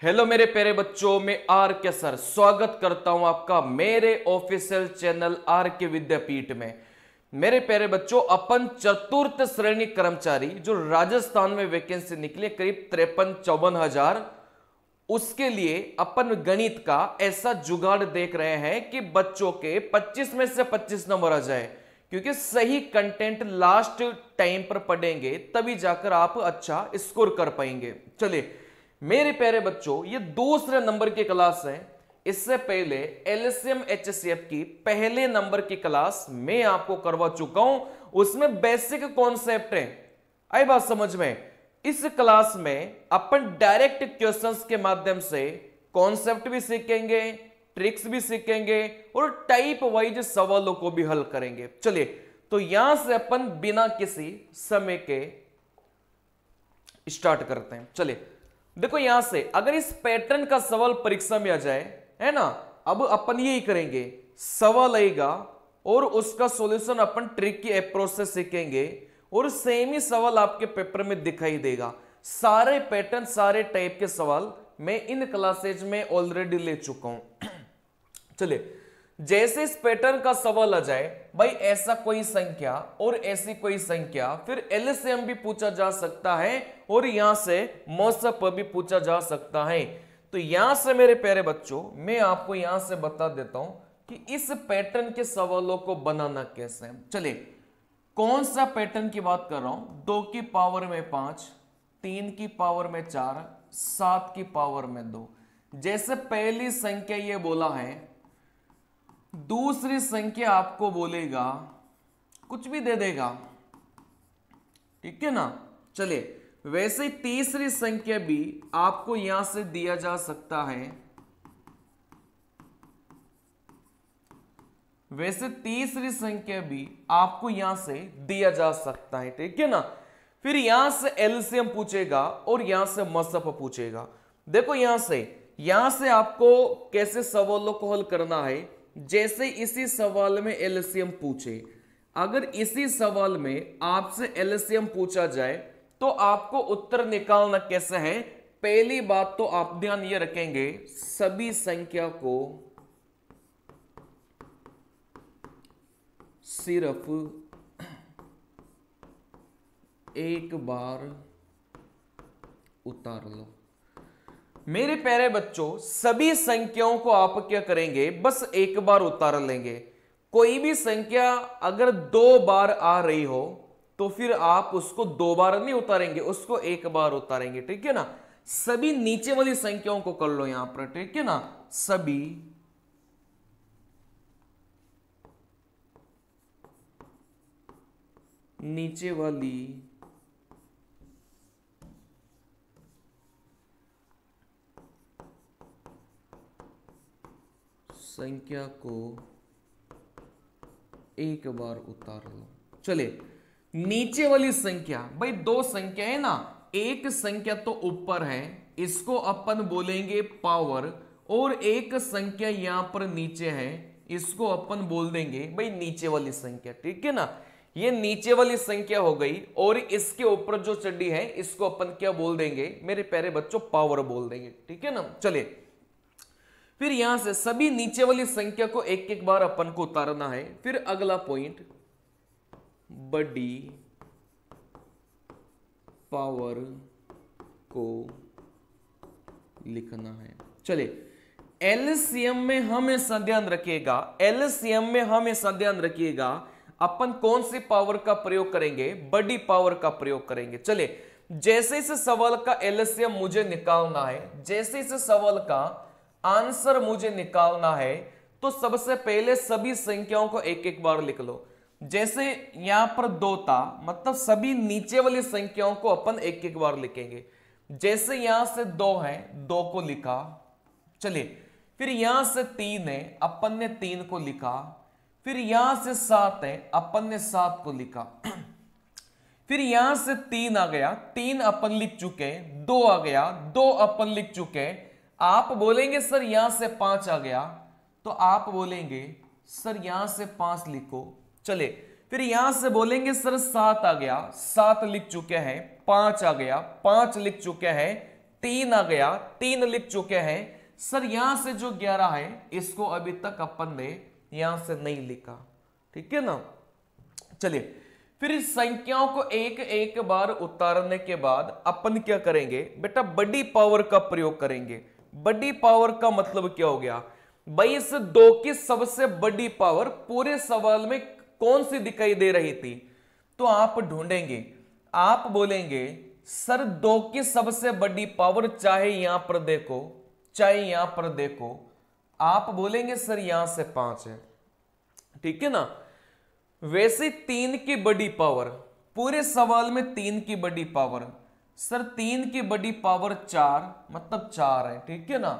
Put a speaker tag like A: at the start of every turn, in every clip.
A: Hello मेरे प्यारे बच्चों, मैं आर के सर स्वागत करता हूं आपका मेरे ऑफिशियल चैनल आर के विद्यापीठ में। मेरे प्यारे बच्चों, अपन चतुर्थ श्रेणी कर्मचारी जो राजस्थान में वैकेंसी निकली करीब 53-54 हजार, उसके लिए अपन गणित का ऐसा जुगाड़ देख रहे हैं कि बच्चों के 25 में से 25 नंबर आ जाए, क्योंकि सही कंटेंट लास्ट टाइम पर पढ़ेंगे तभी जाकर आप अच्छा स्कोर कर पाएंगे। चलिए मेरे प्यारे बच्चों, ये दूसरे नंबर की क्लास है। इससे पहले एलसीएम एचसीएफ की पहले नंबर की क्लास मैं आपको करवा चुका हूं, उसमें बेसिक कॉन्सेप्ट है। आई बात समझ में? इस क्लास में अपन डायरेक्ट क्वेश्चंस के माध्यम से कॉन्सेप्ट भी सीखेंगे, ट्रिक्स भी सीखेंगे और टाइप वाइज सवालों को भी हल करेंगे। चलिए तो यहां से अपन बिना किसी समय के स्टार्ट करते हैं। चलिए देखो, यहां से अगर इस पैटर्न का सवाल परीक्षा में आ जाए, है ना, अब अपन यही करेंगे, सवाल आएगा और उसका सॉल्यूशन अपन ट्रिक की अप्रोच से सीखेंगे और सेम ही सवाल आपके पेपर में दिखाई देगा। सारे पैटर्न, सारे टाइप के सवाल मैं इन क्लासेज में ऑलरेडी ले चुका हूं। चलिए, जैसे इस पैटर्न का सवाल आ जाए, भाई ऐसा कोई संख्या और ऐसी कोई संख्या, फिर एलसीएम भी पूछा जा सकता है और यहां से मौसप भी पूछा जा सकता है। तो यहां से मेरे प्यारे बच्चों, मैं आपको यहां से बता देता हूं कि इस पैटर्न के सवालों को बनाना कैसे है। चलिए, कौन सा पैटर्न की बात कर रहा हूं? 2 की पावर में 5, 3 की पावर में 4, 7 की पावर में 2। जैसे पहली संख्या ये बोला है, दूसरी संख्या आपको बोलेगा, कुछ भी दे देगा, ठीक है ना। चलिए, वैसे ही तीसरी संख्या भी आपको यहां से दिया जा सकता है। वैसे तीसरी संख्या भी आपको यहां से दिया जा सकता है, ठीक है ना। फिर यहां से एलसीएम पूछेगा और यहां से मसप पूछेगा। देखो यहां से आपको कैसे सवालों को हल करना है। जैसे इसी सवाल में एलसीएम पूछे, अगर इसी सवाल में आपसे एलसीएम पूछा जाए तो आपको उत्तर निकालना कैसे है। पहली बात तो आप ध्यान ये रखेंगे, सभी संख्या को सिर्फ एक बार उतार लो। मेरे प्यारे बच्चों, सभी संख्याओं को आप क्या करेंगे, बस एक बार उतार लेंगे। कोई भी संख्या अगर 2 बार आ रही हो तो फिर आप उसको 2 बार नहीं उतारेंगे, उसको एक बार उतारेंगे, ठीक है ना। सभी नीचे वाली संख्याओं को कर लो यहां पर, ठीक है ना। सभी नीचे वाली संख्या को एक बार उतार लो। चलिए, नीचे वाली संख्या, भाई 2 संख्या है ना, एक संख्या तो ऊपर है, इसको अपन बोलेंगे पावर, और एक संख्या यहां पर नीचे है, इसको अपन बोल देंगे भाई नीचे वाली संख्या, ठीक है ना। ये नीचे वाली संख्या हो गई और इसके ऊपर जो चढ़ी है इसको अपन क्या बोल देंगे मेरे प्यारे बच्चों, पावर बोल देंगे, ठीक है ना। चलिए, फिर यहां से सभी नीचे वाली संख्या को एक एक बार अपन को उतारना है। फिर अगला पॉइंट, बड़ी पावर को लिखना है। चलिए, एलसीएम में हमेशा ध्यान रखिएगा, एलसीएम में हमेशा ध्यान रखिएगा अपन कौन सी पावर का प्रयोग करेंगे, बड़ी पावर का प्रयोग करेंगे। चलिए, जैसे इस सवाल का एलसीएम मुझे निकालना है, जैसे इस सवाल का आंसर मुझे निकालना है, तो सबसे पहले सभी संख्याओं को एक एक बार लिख लो। जैसे यहां पर 2 था, मतलब सभी नीचे वाली संख्याओं को अपन एक एक बार लिखेंगे। जैसे यहां से 2 है, 2 को लिखा। चलिए, फिर यहां से 3 है, अपन ने 3 को लिखा। फिर यहां से 7 है, अपन ने 7 को लिखा। फिर यहां से 3 आ गया, 3 अपन लिख चुके हैं। 2 आ गया, 2 अपन लिख चुके हैं। आप बोलेंगे सर यहां से 5 आ गया, तो आप बोलेंगे सर यहां से 5 लिखो। चले, फिर यहां से बोलेंगे सर 7 आ गया, 7 लिख चुके हैं। 5 आ गया, 5 लिख चुके हैं। 3 आ गया, 3 लिख चुके हैं सर। यहां से जो 11 है इसको अभी तक अपन ने यहां से नहीं लिखा, ठीक है ना। चलिए फिर इस संख्याओं को एक एक बार उतारने के बाद अपन क्या करेंगे बेटा, बड़ी पावर का प्रयोग करेंगे। बड़ी पावर का मतलब क्या हो गया भाई, इस 2 की सबसे बड़ी पावर पूरे सवाल में कौन सी दिखाई दे रही थी, तो आप ढूंढेंगे, आप बोलेंगे सर 2 की सबसे बड़ी पावर, चाहे यहां पर देखो चाहे यहां पर देखो, आप बोलेंगे सर यहां से 5 है, ठीक है ना। वैसे 3 की बड़ी पावर, पूरे सवाल में 3 की बड़ी पावर, सर 3 की बड़ी पावर 4 मतलब 4 है, ठीक है ना।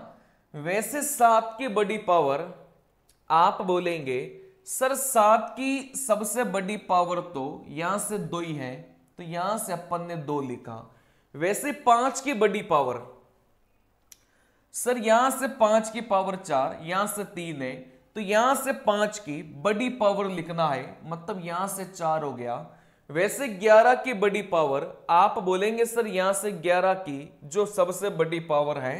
A: वैसे 7 की बड़ी पावर, आप बोलेंगे सर 7 की सबसे बड़ी पावर तो यहां से 2 ही है, तो यहां से अपन ने 2 लिखा। वैसे 5 की बड़ी पावर, सर यहां से 5 की पावर 4, यहां से 3 है, तो यहां से 5 की बड़ी पावर लिखना है, मतलब यहां से 4 हो गया। वैसे 11 की बड़ी पावर, आप बोलेंगे सर यहां से 11 की जो सबसे बड़ी पावर है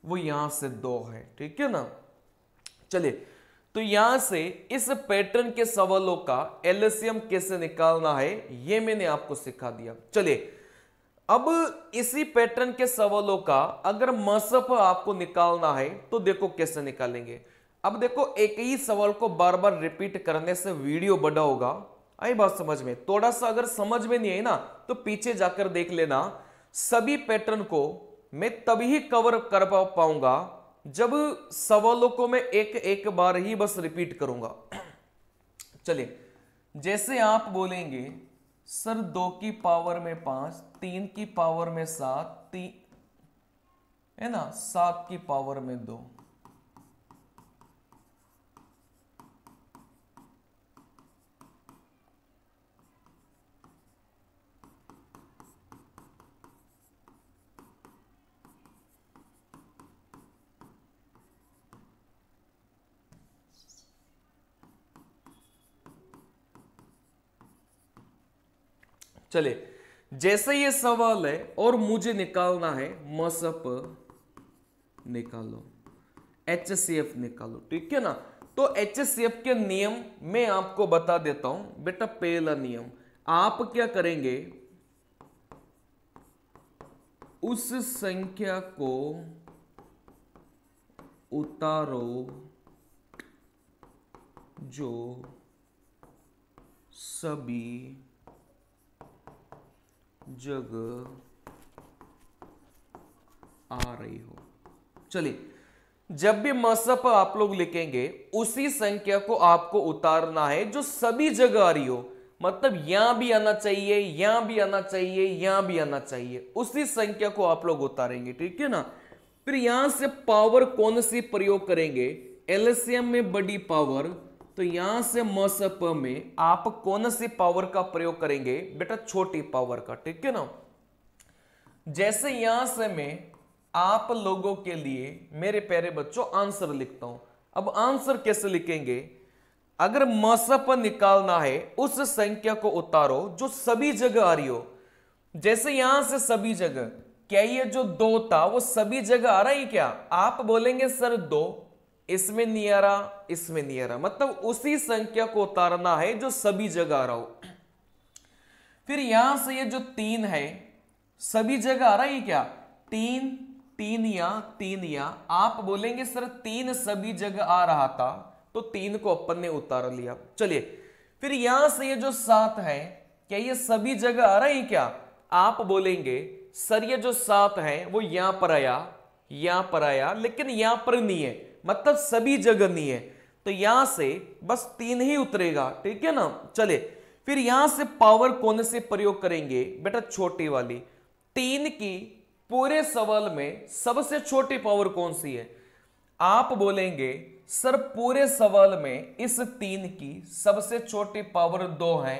A: वो यहां से 2 है, ठीक है ना। चलिए तो यहां से इस पैटर्न के सवालों का एलसीएम कैसे निकालना है ये मैंने आपको सिखा दिया। चलिए अब इसी पैटर्न के सवालों का अगर मसप आपको निकालना है तो देखो कैसे निकालेंगे। अब देखो एक ही सवाल को बार बार रिपीट करने से वीडियो बड़ा होगा, आई बात समझ में। थोड़ा सा अगर समझ में नहीं है ना तो पीछे जाकर देख लेना। सभी पैटर्न को मैं तभी कवर कर पाऊंगा जब सवालों को मैं एक एक बार ही बस रिपीट करूंगा। चलिए जैसे आप बोलेंगे सर 2 की पावर में 5, 3 की पावर में 7, है ना, 7 की पावर में 2, चलिए जैसे ये सवाल है और मुझे निकालना है मसप निकालो, HCF निकालो, ठीक है ना। तो HCF के नियम मैं आपको बता देता हूं बेटा। पहला नियम, आप क्या करेंगे, उस संख्या को उतारो जो सभी जगह आ रही हो। चलिए जब भी मसप आप लोग लिखेंगे उसी संख्या को आपको उतारना है जो सभी जगह आ रही हो, मतलब यहां भी आना चाहिए, यहां भी आना चाहिए, यहां भी आना चाहिए, उसी संख्या को आप लोग उतारेंगे, ठीक है ना। फिर यहां से पावर कौन सी प्रयोग करेंगे, एलसीएम में बड़ी पावर, तो यहां से मसप में आप कौन सी पावर का प्रयोग करेंगे बेटा, छोटी पावर का, ठीक है ना। जैसे यहां से मैं आप लोगों के लिए मेरे प्यारे बच्चों आंसर लिखता हूं। अब आंसर कैसे लिखेंगे, अगर मसप निकालना है उस संख्या को उतारो जो सभी जगह आ रही हो। जैसे यहां से सभी जगह, क्या ये जो 2 था वो सभी जगह आ रहा है क्या, आप बोलेंगे सर 2 इसमें नहीं आ रहा, इसमें नहीं आ रहा, मतलब उसी संख्या को उतारना है जो सभी जगह आ रहा हो। फिर यहां से ये जो 3 है सभी जगह आ रहा है क्या, 3 3 या 3 या, आप बोलेंगे सर 3 सभी जगह आ रहा था तो 3 को अपन ने उतार लिया। चलिए फिर यहां से ये जो 7 है क्या ये सभी जगह आ रहा है क्या, आप बोलेंगे सर ये जो 7 है वो यहां पर आया, यहां पर आया, लेकिन यहां पर नहीं है, मतलब सभी जगह नहीं है, तो यहां से बस 3 ही उतरेगा, ठीक है ना। चले फिर यहां से पावर कौन से प्रयोग करेंगे बेटा, छोटी वाली। 3 की पूरे सवाल में सबसे छोटी पावर कौन सी है, आप बोलेंगे सर पूरे सवाल में इस 3 की सबसे छोटी पावर 2 है,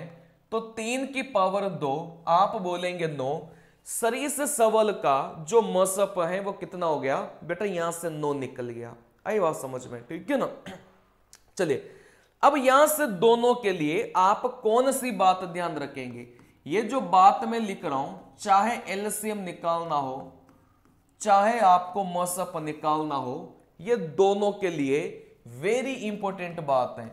A: तो 3 की पावर 2, आप बोलेंगे 9। सर इस सवाल का जो मसप है वो कितना हो गया बेटा, यहां से 9 निकल गया। आई बात समझ में, ठीक है ना। चलिए अब यहां से दोनों के लिए आप कौन सी बात ध्यान रखेंगे, ये जो बात मैं लिख रहा हूं, चाहे एलसीएम निकालना हो चाहे आपको मसप निकालना हो, ये दोनों के लिए वेरी इंपॉर्टेंट बात है।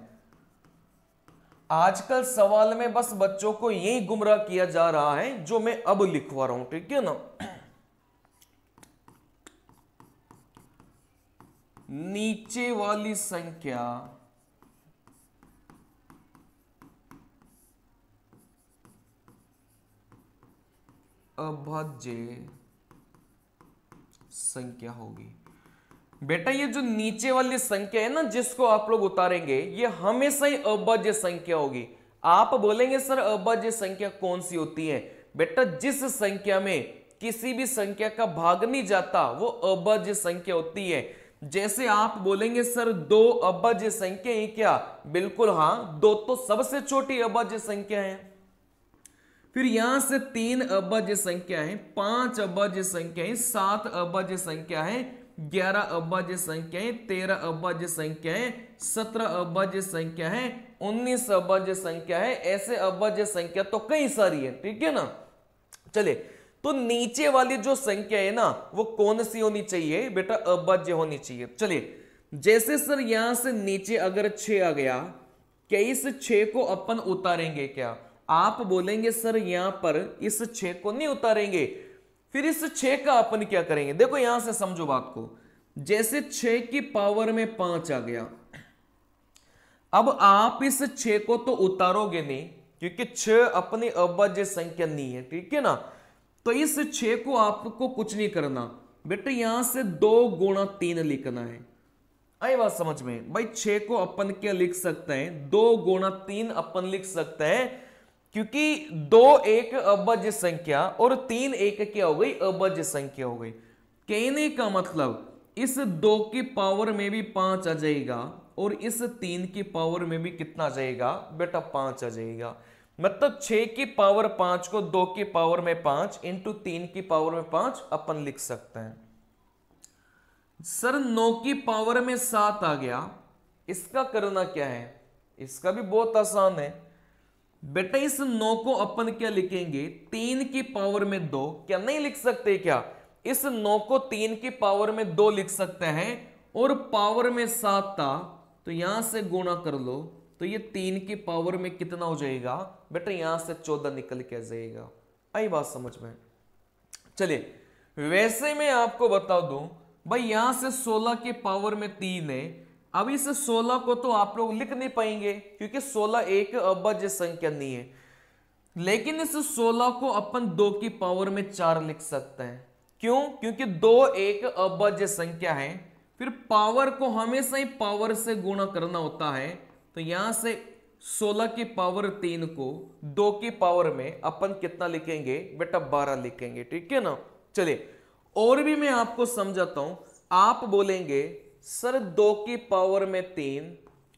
A: आजकल सवाल में बस बच्चों को यही गुमराह किया जा रहा है जो मैं अब लिखवा रहा हूं, ठीक है ना। नीचे वाली संख्या अभाज्य संख्या होगी। बेटा ये जो नीचे वाली संख्या है ना जिसको आप लोग उतारेंगे, ये हमेशा ही अभाज्य संख्या होगी। आप बोलेंगे सर अभाज्य संख्या कौन सी होती है? बेटा जिस संख्या में किसी भी संख्या का भाग नहीं जाता वो अभाज्य संख्या होती है। जैसे आप बोलेंगे सर दो अभाज्य संख्या है क्या? बिल्कुल हाँ, दो तो सबसे छोटी अभाज्य संख्या है। फिर यहां से 3 अभाज्य संख्या है, 5 अभाज्य संख्या है, 7 अभाज्य संख्या है, 11 अभाज्य संख्या है, 13 अभाज्य संख्या है, 17 अभाज्य संख्या है, 19 अभाज्य संख्या है। ऐसे अभाज्य संख्या तो कई सारी है, ठीक है ना। चले, तो नीचे वाली जो संख्या है ना वो कौन सी होनी चाहिए? बेटा अभाज्य होनी चाहिए। चलिए, जैसे सर यहां से नीचे अगर 6 आ गया, क्या इस 6 को अपन उतारेंगे क्या? आप बोलेंगे सर यहां पर इस 6 को नहीं उतारेंगे। फिर इस 6 का अपन क्या करेंगे? देखो यहां से समझो बात को। जैसे 6 की पावर में 5 आ गया, अब आप इस 6 को तो उतारोगे नहीं क्योंकि 6 अपनी अभाज्य संख्या नहीं है, ठीक है ना। तो इस 6 को आपको कुछ नहीं करना बेटा, यहां से 2 गुणा 3 लिखना है। आई बात समझ में? भाई 6 को अपन क्या लिख सकते हैं? 2 गुणा 3 अपन लिख सकते हैं, क्योंकि 2 एक अभाज्य संख्या और 3 एक क्या हो गई? अभाज्य संख्या हो गई। कहने का मतलब इस 2 की पावर में भी 5 आ जाएगा और इस 3 की पावर में भी कितना आ जाएगा? बेटा 5 आ जाएगा। मतलब 6 की पावर 5 को 2 की पावर में 5 इंटू 3 की पावर में 5 अपन लिख सकते हैं। सर 9 की पावर में 7 आ गया, इसका करना क्या है? इसका भी बहुत आसान है बेटा। इस 9 को अपन क्या लिखेंगे? 3 की पावर में 2। क्या नहीं लिख सकते क्या? इस 9 को 3 की पावर में 2 लिख सकते हैं और पावर में 7 था तो यहां से गुणा कर लो, तो ये 3 की पावर में कितना हो जाएगा? बेटा यहां से 14 निकल के आ जाएगा। आई बात समझ में? चलिए, वैसे मैं आपको बता दूं भाई, यहां से 16 की पावर में 3 है। अब इस 16 को तो आप लोग लिख नहीं पाएंगे क्योंकि 16 एक अभाज्य संख्या नहीं है, लेकिन इस 16 को अपन 2 की पावर में 4 लिख सकते हैं। क्यों? क्योंकि 2 एक अभाज्य संख्या है। फिर पावर को हमेशा ही पावर से गुणा करना होता है, तो यहां से 16 की पावर 3 को 2 की पावर में अपन कितना लिखेंगे? बेटा 12 लिखेंगे, ठीक है ना। चलिए, और भी मैं आपको समझाता हूं। आप बोलेंगे सर 2 की पावर में 3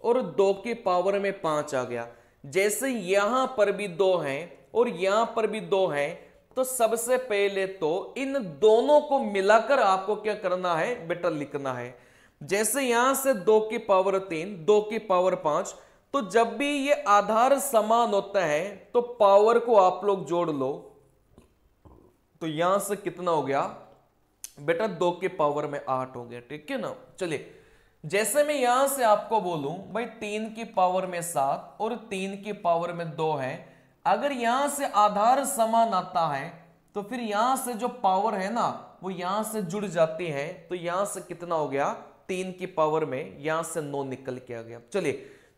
A: और 2 की पावर में 5 आ गया। जैसे यहां पर भी 2 हैं और यहां पर भी 2 हैं, तो सबसे पहले तो इन दोनों को मिलाकर आपको क्या करना है? बेटा लिखना है। जैसे यहां से 2 की पावर 3, 2 की पावर 5, तो जब भी ये आधार समान होता है तो पावर को आप लोग जोड़ लो, तो यहां से कितना हो गया? बेटा 2 के पावर में 8 हो गया, ठीक है ना। चलिए, जैसे मैं यहां से आपको बोलूं भाई 3 की पावर में 7 और 3 की पावर में 2 है, अगर यहां से आधार समान आता है तो फिर यहां से जो पावर है ना वो यहां से जुड़ जाती है, तो यहां से कितना हो गया? 3 की पावर में यहां से 9 निकल के आ गया। चलिए,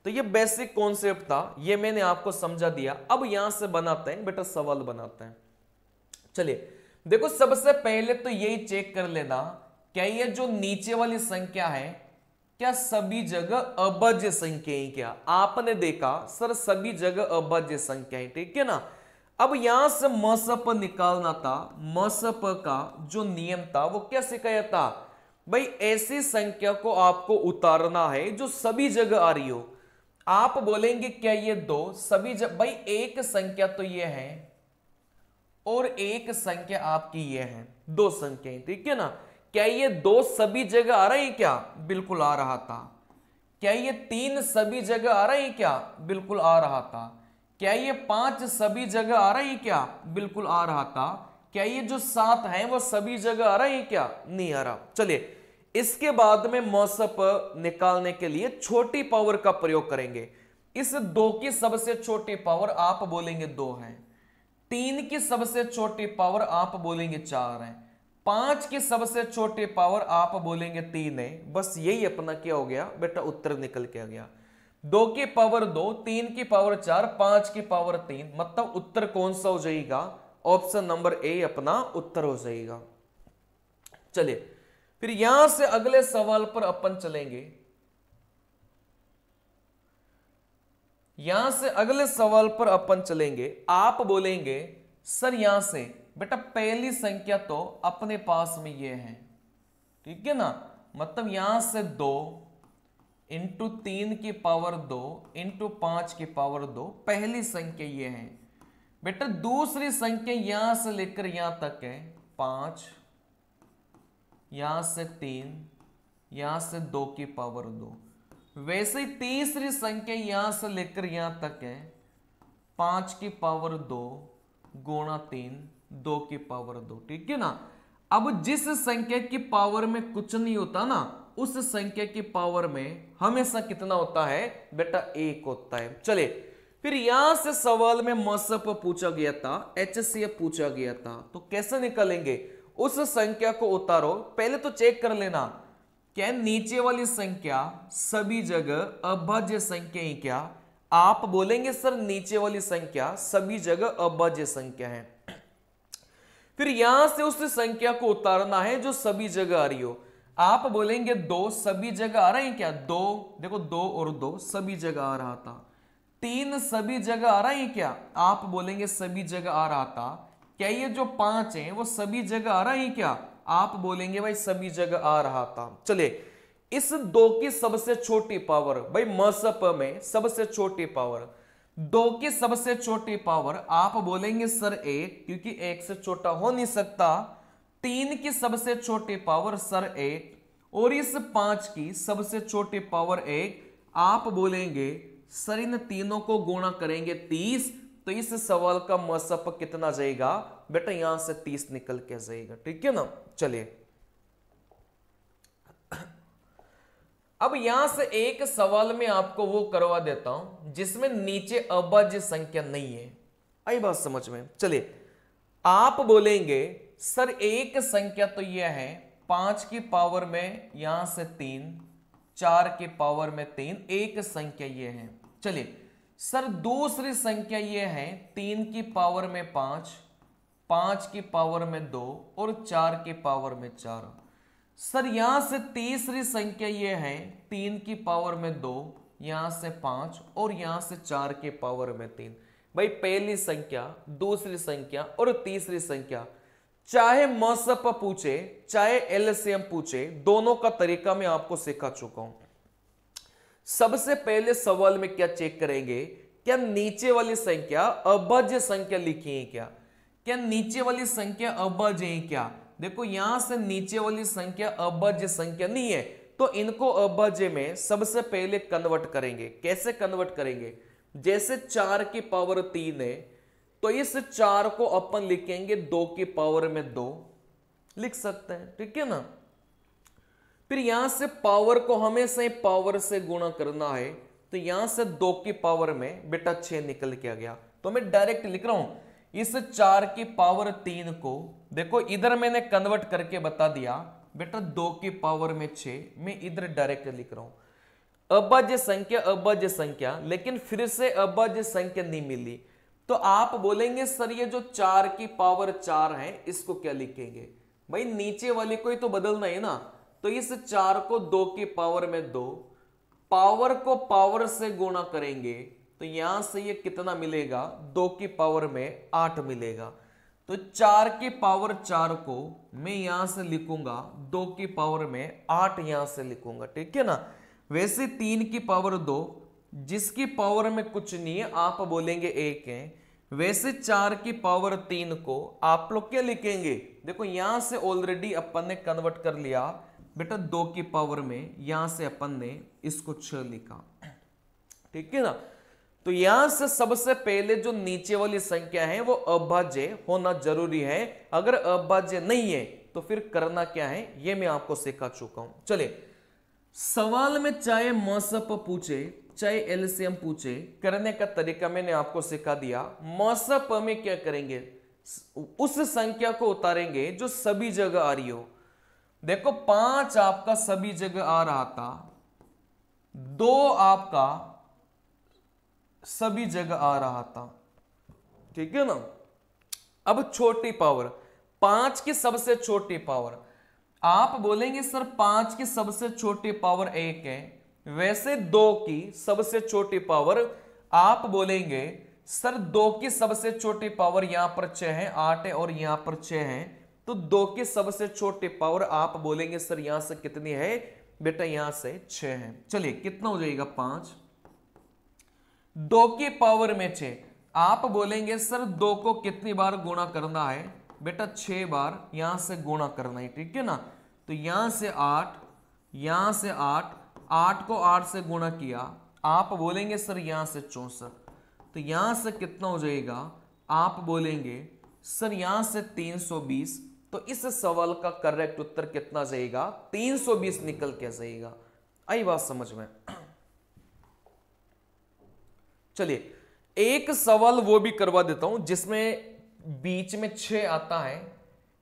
A: तो ये बेसिक कॉन्सेप्ट था, ये मैंने आपको समझा दिया। अब यहां से बनाते हैं बेटा, सवाल बनाते हैं। चलिए देखो, सबसे पहले तो यही चेक कर लेना, क्या ये जो नीचे वाली संख्या है क्या सभी जगह अभाज्य संख्या है? क्या आपने देखा सर सभी जगह अभाज्य संख्या है, ठीक है ना। अब यहां से मसप निकालना था। मसप का जो नियम था वो क्या सिखाया था? भाई ऐसी संख्या को आपको उतारना है जो सभी जगह आ रही हो। आप बोलेंगे क्या ये 2 सभी जगह? भाई एक संख्या तो ये है और एक संख्या आपकी ये है, 2 संख्याएं, ठीक है ना। क्या ये 2 सभी जगह आ रही है? क्या बिल्कुल आ रहा था। क्या ये 3 सभी जगह आ रही है? क्या बिल्कुल आ रहा था। क्या ये 5 सभी जगह आ रही है? क्या बिल्कुल आ रहा था। क्या ये जो 7 है वो सभी जगह आ रहा है क्या? नहीं आ रहा। चलिए इसके बाद में मौसप निकालने के लिए छोटी पावर का प्रयोग करेंगे। इस 2 की सबसे छोटी पावर आप बोलेंगे 2 है, 3 की सबसे छोटी पावर आप बोलेंगे 4 है, 5 की सबसे छोटी पावर आप बोलेंगे 3 है। बस यही अपना क्या हो गया बेटा, उत्तर निकल के आ गया। 2 की पावर 2, 3 की पावर 4, 5 की पावर 3, मतलब उत्तर कौन सा हो जाएगा? ऑप्शन नंबर ए अपना उत्तर हो जाएगा। चलिए फिर यहां से अगले सवाल पर अपन चलेंगे। यहां से अगले सवाल पर अपन चलेंगे। आप बोलेंगे सर यहां से बेटा पहली संख्या तो अपने पास में ये है, ठीक है ना, मतलब यहां से 2 इंटू 3 की पावर 2 इंटू 5 की पावर 2 पहली संख्या ये है। बेटा दूसरी संख्या यहां से लेकर यहां तक है 5, यहां से 3, यहां से 2 की पावर 2। वैसे ही तीसरी संख्या यहां से लेकर यहां तक है 5 की पावर 2 गुणा 3 2 की पावर 2, ठीक है ना। अब जिस संख्या की पावर में कुछ नहीं होता ना, उस संख्या की पावर में हमेशा कितना होता है बेटा? 1 होता है। चले फिर यहां से सवाल में मौसप पूछा गया था, HCF पूछा गया था, तो कैसे निकालेंगे? उस संख्या को उतारो, पहले तो चेक कर लेना क्या नीचे वाली संख्या सभी जगह अभाज्य संख्या ही क्या? आप बोलेंगे सर नीचे वाली संख्या सभी जगह अभाज्य संख्या है। फिर यहां से उस संख्या को उतारना है जो सभी जगह आ रही हो। आप बोलेंगे 2 सभी जगह आ रहा है क्या? 2 देखो 2 और 2 सभी जगह आ रहा था। 3 सभी जगह आ रहा है क्या? आप बोलेंगे सभी जगह आ रहा था। क्या ये जो 5 है वो सभी जगह आ रहा है क्या? आप बोलेंगे भाई सभी जगह आ रहा था। चले इस 2 की सबसे छोटी पावर, भाई मसप में सबसे छोटी पावर 2 की सबसे छोटी पावर आप बोलेंगे सर 1, क्योंकि 1 से छोटा हो नहीं सकता। 3 की सबसे छोटी पावर सर 1, और इस 5 की सबसे छोटी पावर 1। आप बोलेंगे सर इन तीनों को गुणा करेंगे 30, तो इस सवाल का मसप कितना जाएगा बेटा? यहां से 30 निकल के जाएगा, ठीक है ना। चलिए अब यहां से एक सवाल में आपको वो करवा देता हूं जिसमें नीचे अभाज्य संख्या नहीं है। आई बात समझ में? चलिए आप बोलेंगे सर एक संख्या तो यह है 5 की पावर में यहां से 3, 4 की पावर में 3, एक संख्या यह है। चलिए सर दूसरी संख्या यह है 3 की पावर में 5, 5 की पावर में 2 और 4 की पावर में 4। सर यहां से तीसरी संख्या यह है 3 की पावर में 2, यहां से 5 और यहां से 4 की पावर में 3। भाई पहली संख्या, दूसरी संख्या और तीसरी संख्या, चाहे मसप पूछे चाहे एलसीएम पूछे, दोनों का तरीका मैं आपको सिखा चुका हूं। सबसे पहले सवाल में क्या चेक करेंगे? क्या नीचे वाली संख्या अभाज्य संख्या लिखी है क्या? क्या नीचे वाली संख्या अभाज्य है क्या? देखो यहां से नीचे वाली संख्या अभाज्य संख्या नहीं है, तो इनको अभाज्य में सबसे पहले कन्वर्ट करेंगे। कैसे कन्वर्ट करेंगे? जैसे 4 की पावर 3 है, तो इस 4 को अपन लिखेंगे 2 की पावर में 2 लिख सकते हैं, ठीक है ना। फिर यहां से पावर को हमेशा ही पावर से गुणा करना है, तो यहां से 2 की पावर में बेटा 6 निकल के आ गया, तो मैं डायरेक्ट लिख रहा हूं इस 4 की पावर 3 को। देखो इधर मैंने कन्वर्ट करके बता दिया बेटा 2 की पावर में 6, मैं इधर डायरेक्ट लिख रहा हूं अभाज्य संख्या अभाज्य संख्या, लेकिन फिर से अभाज्य संख्या नहीं मिली, तो आप बोलेंगे सर ये जो 4 की पावर 4 है इसको क्या लिखेंगे? भाई नीचे वाले को ही तो बदलना है ना, तो इस 4 को 2 की पावर में 2, पावर को पावर से गुणा करेंगे तो यहां से ये कितना मिलेगा? 2 की पावर में 8 मिलेगा। तो 4 की पावर 4 को मैं यहां से लिखूंगा 2 की पावर में 8 यहां से लिखूंगा, ठीक है ना। वैसे 3 की पावर 2 जिसकी पावर में कुछ नहीं है आप बोलेंगे 1 है। वैसे 4 की पावर 3 को आप लोग क्या लिखेंगे? देखो यहां से ऑलरेडी अपन ने कन्वर्ट कर लिया बेटा 2 की पावर में, यहां से अपन ने इसको 6 लिखा, ठीक है ना। तो यहां से सबसे पहले जो नीचे वाली संख्या है वो अभाज्य होना जरूरी है। अगर अभाज्य नहीं है तो फिर करना क्या है ये मैं आपको सिखा चुका हूं। चलिए, सवाल में चाहे मसप पूछे चाहे एलसीएम पूछे, करने का तरीका मैंने आपको सिखा दिया। मसप में क्या करेंगे, उस संख्या को उतारेंगे जो सभी जगह आ रही हो। देखो 5 आपका सभी जगह आ रहा था, 2 आपका सभी जगह आ रहा था, ठीक है ना। अब छोटी पावर, 5 की सबसे छोटी पावर, आप बोलेंगे सर 5 की सबसे छोटी पावर 1 है, वैसे 2 की सबसे छोटी पावर आप बोलेंगे सर 2 की सबसे छोटी पावर यहां पर 6 है, 8 है और यहां पर 6 है, तो 2 की सबसे छोटी पावर आप बोलेंगे सर यहां से कितनी है बेटा, यहां से 6 है। चलिए कितना हो जाएगा 5, 2 की पावर में 6, आप बोलेंगे सर 2 को कितनी बार गुणा करना है बेटा, 6 बार यहां से गुणा करना है, ठीक है ना। तो यहां से 8, यहां से 8, 8 को 8 से गुणा किया, आप बोलेंगे सर यहां से 64, तो यहां से कितना हो जाएगा, आप बोलेंगे सर यहां से 320। तो इस सवाल का करेक्ट उत्तर कितना जाएगा, 320 निकल के जाएगा। आई बात समझ में। चलिए एक सवाल वो भी करवा देता हूं जिसमें बीच में 6 आता है,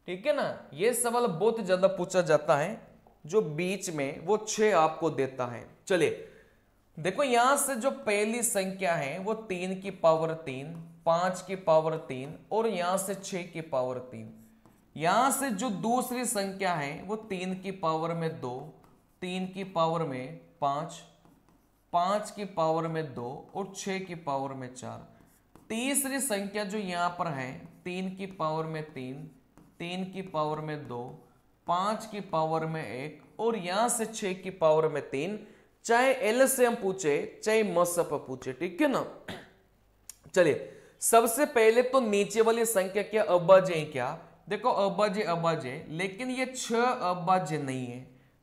A: ठीक है ना। यह सवाल बहुत ज्यादा पूछा जाता है, जो बीच में वो 6 आपको देता है। चलिए देखो यहां से जो पहली संख्या है वो 3 की पावर 3, 5 की पावर 3 और यहां से 6 की पावर 3। यहां से जो दूसरी संख्या है वो 3 की पावर में 2, 3 की पावर में 5, 5 की पावर में 2 और 6 की पावर में 4। तीसरी संख्या जो यहां पर है 3 की पावर में 3, 3 की पावर में 2, 5 की पावर में 1 और यहां से 6 की पावर में 3। चाहे एलसीएम पूछे चाहे मसप पूछे, ठीक है ना। चलिए सबसे पहले तो नीचे वाली संख्या क्या अभाज्य है क्या, देखो अभाज्य अभाज्य, लेकिन ये 6 अभाज्य नहीं है।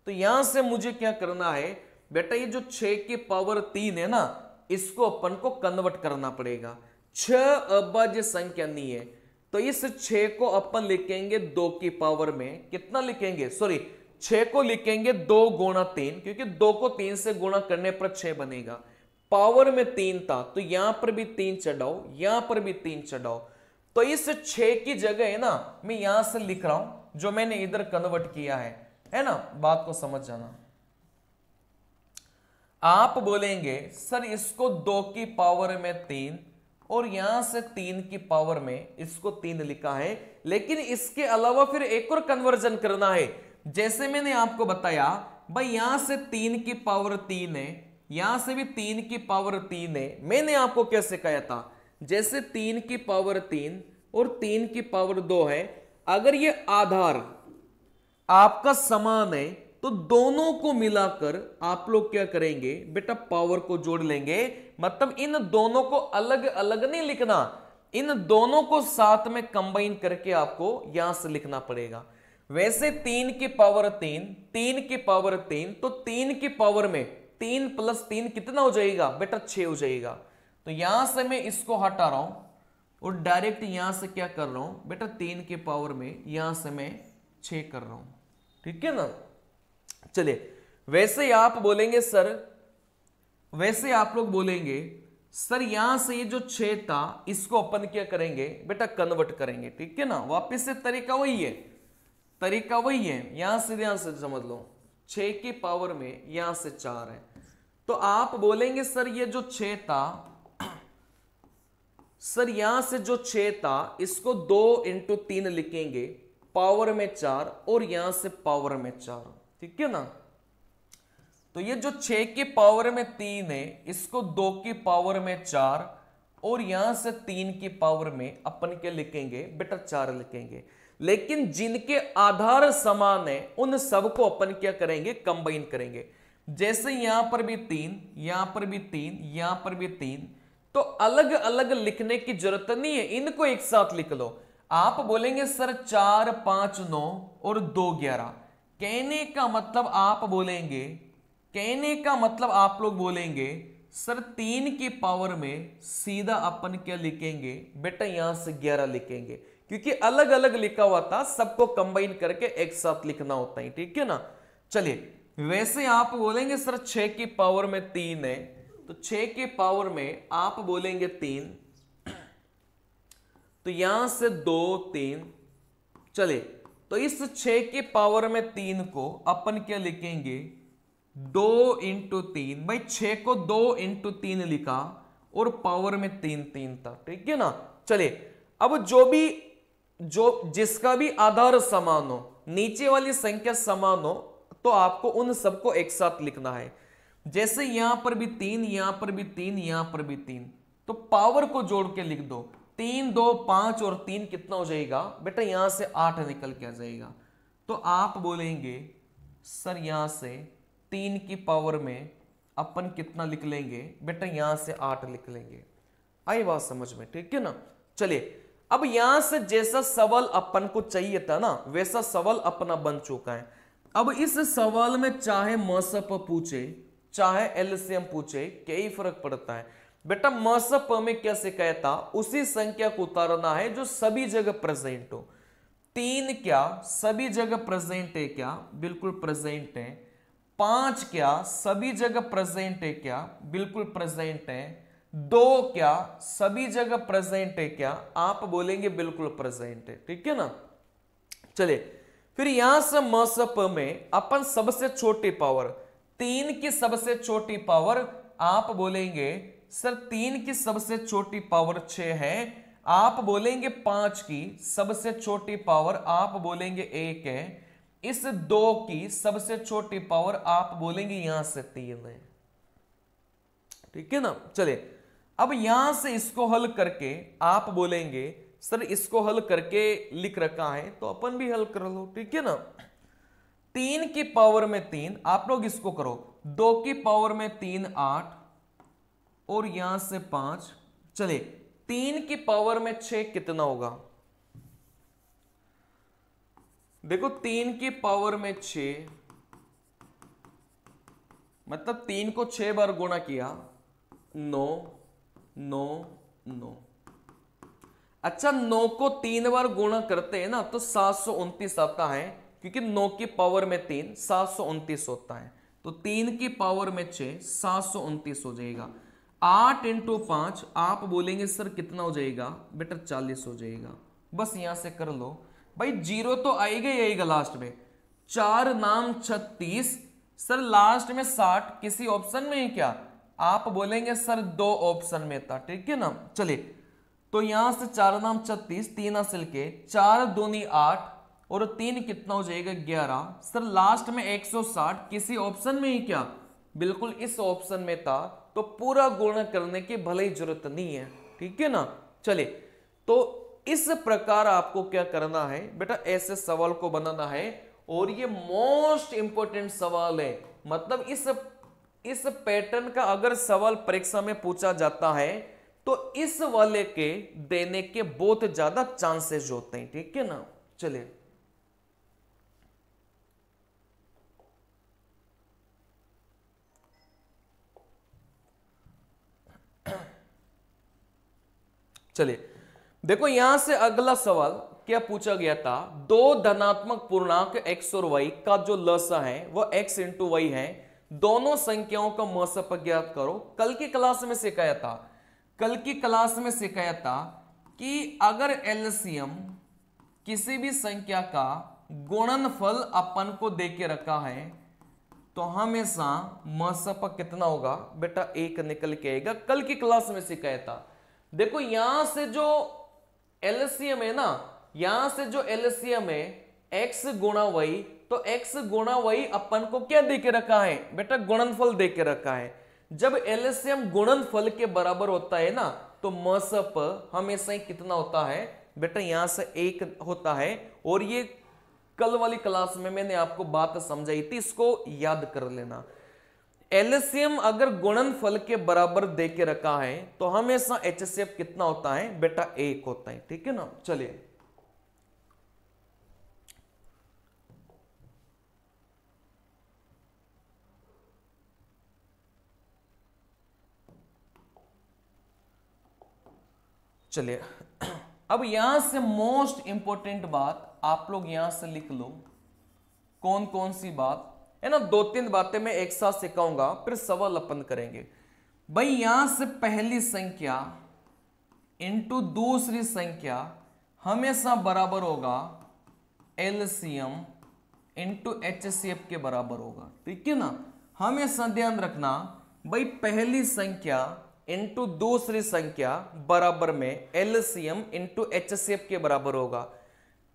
A: तो यहां से मुझे क्या करना है बेटा, ये जो 6 की पावर 3 है ना, इसको अपन को कन्वर्ट करना पड़ेगा। 6 अभाज्य संख्या नहीं है, तो इस 6 को अपन लिखेंगे 2 की पावर में, कितना लिखेंगे, सॉरी 6 को लिखेंगे 2 गुणा 3, क्योंकि 2 को 3 से गुणा करने पर 6 बनेगा। पावर में 3 था तो यहां पर भी 3 चढ़ाओ, यहां पर भी 3 चढ़ाओ। तो इस 6 की जगह है ना, मैं यहां से लिख रहा हूं जो मैंने इधर कन्वर्ट किया है ना। बात को समझ जाना। आप बोलेंगे सर इसको 2 की पावर में 3 और यहां से 3 की पावर में इसको 3 लिखा है, लेकिन इसके अलावा फिर एक और कन्वर्जन करना है। जैसे मैंने आपको बताया भाई यहां से 3 की पावर 3 है, यहां से भी 3 की पावर 3 है। मैंने आपको क्या सिखाया था, जैसे 3 की पावर 3 और 3 की पावर 2 है, अगर ये आधार आपका समान है तो दोनों को मिलाकर आप लोग क्या करेंगे बेटा, पावर को जोड़ लेंगे। मतलब इन दोनों को अलग अलग नहीं लिखना, इन दोनों को साथ में कंबाइन करके आपको यहां से लिखना पड़ेगा। वैसे 3 की पावर 3, 3 की पावर 3, तो 3 की पावर में 3 प्लस 3 कितना हो जाएगा बेटा, 6 हो जाएगा। तो यहां से मैं इसको हटा रहा हूं और डायरेक्ट यहां से क्या कर रहा हूं बेटा, 3 की पावर में यहां से मैं 6 कर रहा हूं, ठीक है ना। चलिए वैसे आप बोलेंगे सर, वैसे आप लोग बोलेंगे सर यहां से ये जो 6 था इसको अपन क्या करेंगे बेटा, कन्वर्ट करेंगे, ठीक है ना। वापस से तरीका वही है, तरीका वही है। यहां से समझ लो 6 की पावर में यहां से 4 है, तो आप बोलेंगे सर ये जो 6 था, सर यहां से जो 6 था इसको 2 इंटू 3 लिखेंगे, पावर में 4 और यहां से पावर में 4, ठीक है ना। तो ये जो 6 की पावर में 3 है इसको 2 की पावर में 4 और यहां से 3 की पावर में अपन क्या लिखेंगे बेटा, 4 लिखेंगे। लेकिन जिनके आधार समान है उन सबको अपन क्या करेंगे, कंबाइन करेंगे। जैसे यहां पर भी 3, यहां पर भी 3, यहां पर भी 3, तो अलग अलग लिखने की जरूरत नहीं है, इनको एक साथ लिख लो। आप बोलेंगे सर 4 5 9 और 2 11, कहने का मतलब आप बोलेंगे, कहने का मतलब आप लोग बोलेंगे सर 3 की पावर में सीधा अपन क्या लिखेंगे बेटा, यहां से 11 लिखेंगे, क्योंकि अलग अलग लिखा हुआ था, सबको कंबाइन करके एक साथ लिखना होता है, ठीक है ना। चलिए वैसे आप बोलेंगे सर 6 की पावर में 3 है, तो 6 की पावर में आप बोलेंगे 3, तो यहां से 2 3, चले तो इस 6 की पावर में 3 को अपन क्या लिखेंगे 2 इंटू 3, भाई 6 को 2 इंटू 3 लिखा और पावर में 3 3 था, ठीक है ना। चलिए अब जो जिसका भी आधार समान हो, नीचे वाली संख्या समान हो, तो आपको उन सबको एक साथ लिखना है। जैसे यहां पर भी 3, यहां पर भी 3, यहां पर भी 3, तो पावर को जोड़ के लिख दो। 3 2 5 और 3 कितना हो जाएगा बेटा, यहां से 8 निकल के आ जाएगा। तो आप बोलेंगे सर यहां से 3 की पावर में अपन कितना लिख लेंगे बेटा, यहां से 8 लिख लेंगे। आई बात समझ में, ठीक है ना। चलिए अब यहां से जैसा सवाल अपन को चाहिए था ना, वैसा सवाल अपना बन चुका है। अब इस सवाल में चाहे मसप पूछे चाहे एलसीएम पूछे, क्या ही फर्क पड़ता है बेटा। मसप में क्या सिखाया था, उसी संख्या को उतारना है जो सभी जगह प्रेजेंट हो। 3 क्या सभी जगह प्रेजेंट है क्या, बिल्कुल प्रेजेंट है। 5 क्या सभी जगह प्रेजेंट है क्या, बिल्कुल प्रेजेंट है। 2 क्या सभी जगह प्रेजेंट है क्या, आप बोलेंगे बिल्कुल प्रेजेंट है, ठीक है ना। चलिए फिर यहां से मसप में अपन सबसे छोटी पावर 3 की सबसे छोटी पावर आप बोलेंगे सर 3 की सबसे छोटी पावर 6 है, आप बोलेंगे 5 की सबसे छोटी पावर आप बोलेंगे 1 है। इस 2 की सबसे छोटी पावर आप बोलेंगे यहां से 3 है, ठीक है ना। चलिए अब यहां से इसको हल करके आप बोलेंगे सर इसको हल करके लिख रखा है, तो अपन भी हल कर लो, ठीक है ना। 3 की पावर में 3, आप लोग इसको करो। 2 की पावर में 3 8 और यहां से 5। चलिए 3 की पावर में 6 कितना होगा, देखो 3 की पावर में 6 मतलब 3 को 6 बार गुणा किया 9 9 9। अच्छा 9 को 3 बार गुणा करते हैं ना तो 729 आता है, क्योंकि 9 की पावर में 3 729 होता है। तो 3 की पावर में 6 729 हो जाएगा। 8 इंटू 5 आप बोलेंगे सर कितना हो जाएगा बेटा, 40 हो जाएगा। बस यहां से कर लो भाई, जीरो तो आएगा ही आएगा लास्ट में। 4 नाम 36, सर लास्ट में 60 किसी ऑप्शन में है क्या, आप बोलेंगे सर 2 ऑप्शन में था, ठीक है ना। चलिए तो यहां से 4 नाम 36, 3 हासिल के 4 दूनी 8 और 3 कितना हो जाएगा 11। सर लास्ट में 160 किसी ऑप्शन में ही क्या, बिल्कुल इस ऑप्शन में था, तो पूरा गुणा करने की भले ही जरूरत नहीं है, ठीक है ना। चलिए तो इस प्रकार आपको क्या करना है बेटा, ऐसे सवाल को बनाना है, और ये मोस्ट इंपोर्टेंट सवाल है। मतलब इस पैटर्न का अगर सवाल परीक्षा में पूछा जाता है तो इस वाले के देने के बहुत ज्यादा चांसेस होते हैं, ठीक है ना। चलिए चलिए देखो यहां से अगला सवाल क्या पूछा गया था, दो धनात्मक पूर्णांक x और y का जो लसा है वह x इंटू वाई है, दोनों संख्याओं का मसप ज्ञात करो। कल की क्लास में सिखाया था कि अगर एलसीएम किसी भी संख्या का गुणनफल अपन को देके रखा है तो हमेशा मसप कितना होगा बेटा, 1 निकल के आएगा। कल की क्लास में सिखाया था। देखो यहां से जो एलसीएम है ना, यहां से जो एलसीएम है x गुणा वाई, तो x गुणा वाई अपन को क्या देके रखा है बेटा, गुणनफल देके रखा है। जब एलसीएम गुणनफल के बराबर होता है ना तो मसप हमेशा ही कितना होता है बेटा, यहां से 1 होता है। और ये कल वाली क्लास में मैंने आपको बात समझाई थी, इसको याद कर लेना। एलसीएम अगर गुणनफल के बराबर दे के रखा है तो हमेशा एचसीएफ कितना होता है बेटा, 1 होता है, ठीक है ना। चलिए चलिए अब यहां से मोस्ट इंपॉर्टेंट बात आप लोग यहां से लिख लो। कौन कौन सी बात है ना, 2-3 बातें मैं एक साथ सिखाऊंगा, फिर सवाल अपन करेंगे। भाई यहां से पहली संख्या इंटू दूसरी संख्या हमेशा बराबर होगा एलसीएम इंटू एचसीएफ के बराबर होगा, ठीक है ना। हमेशा ध्यान रखना भाई पहली संख्या इंटू दूसरी संख्या बराबर में एलसीएम इंटू एचसीएफ के बराबर होगा।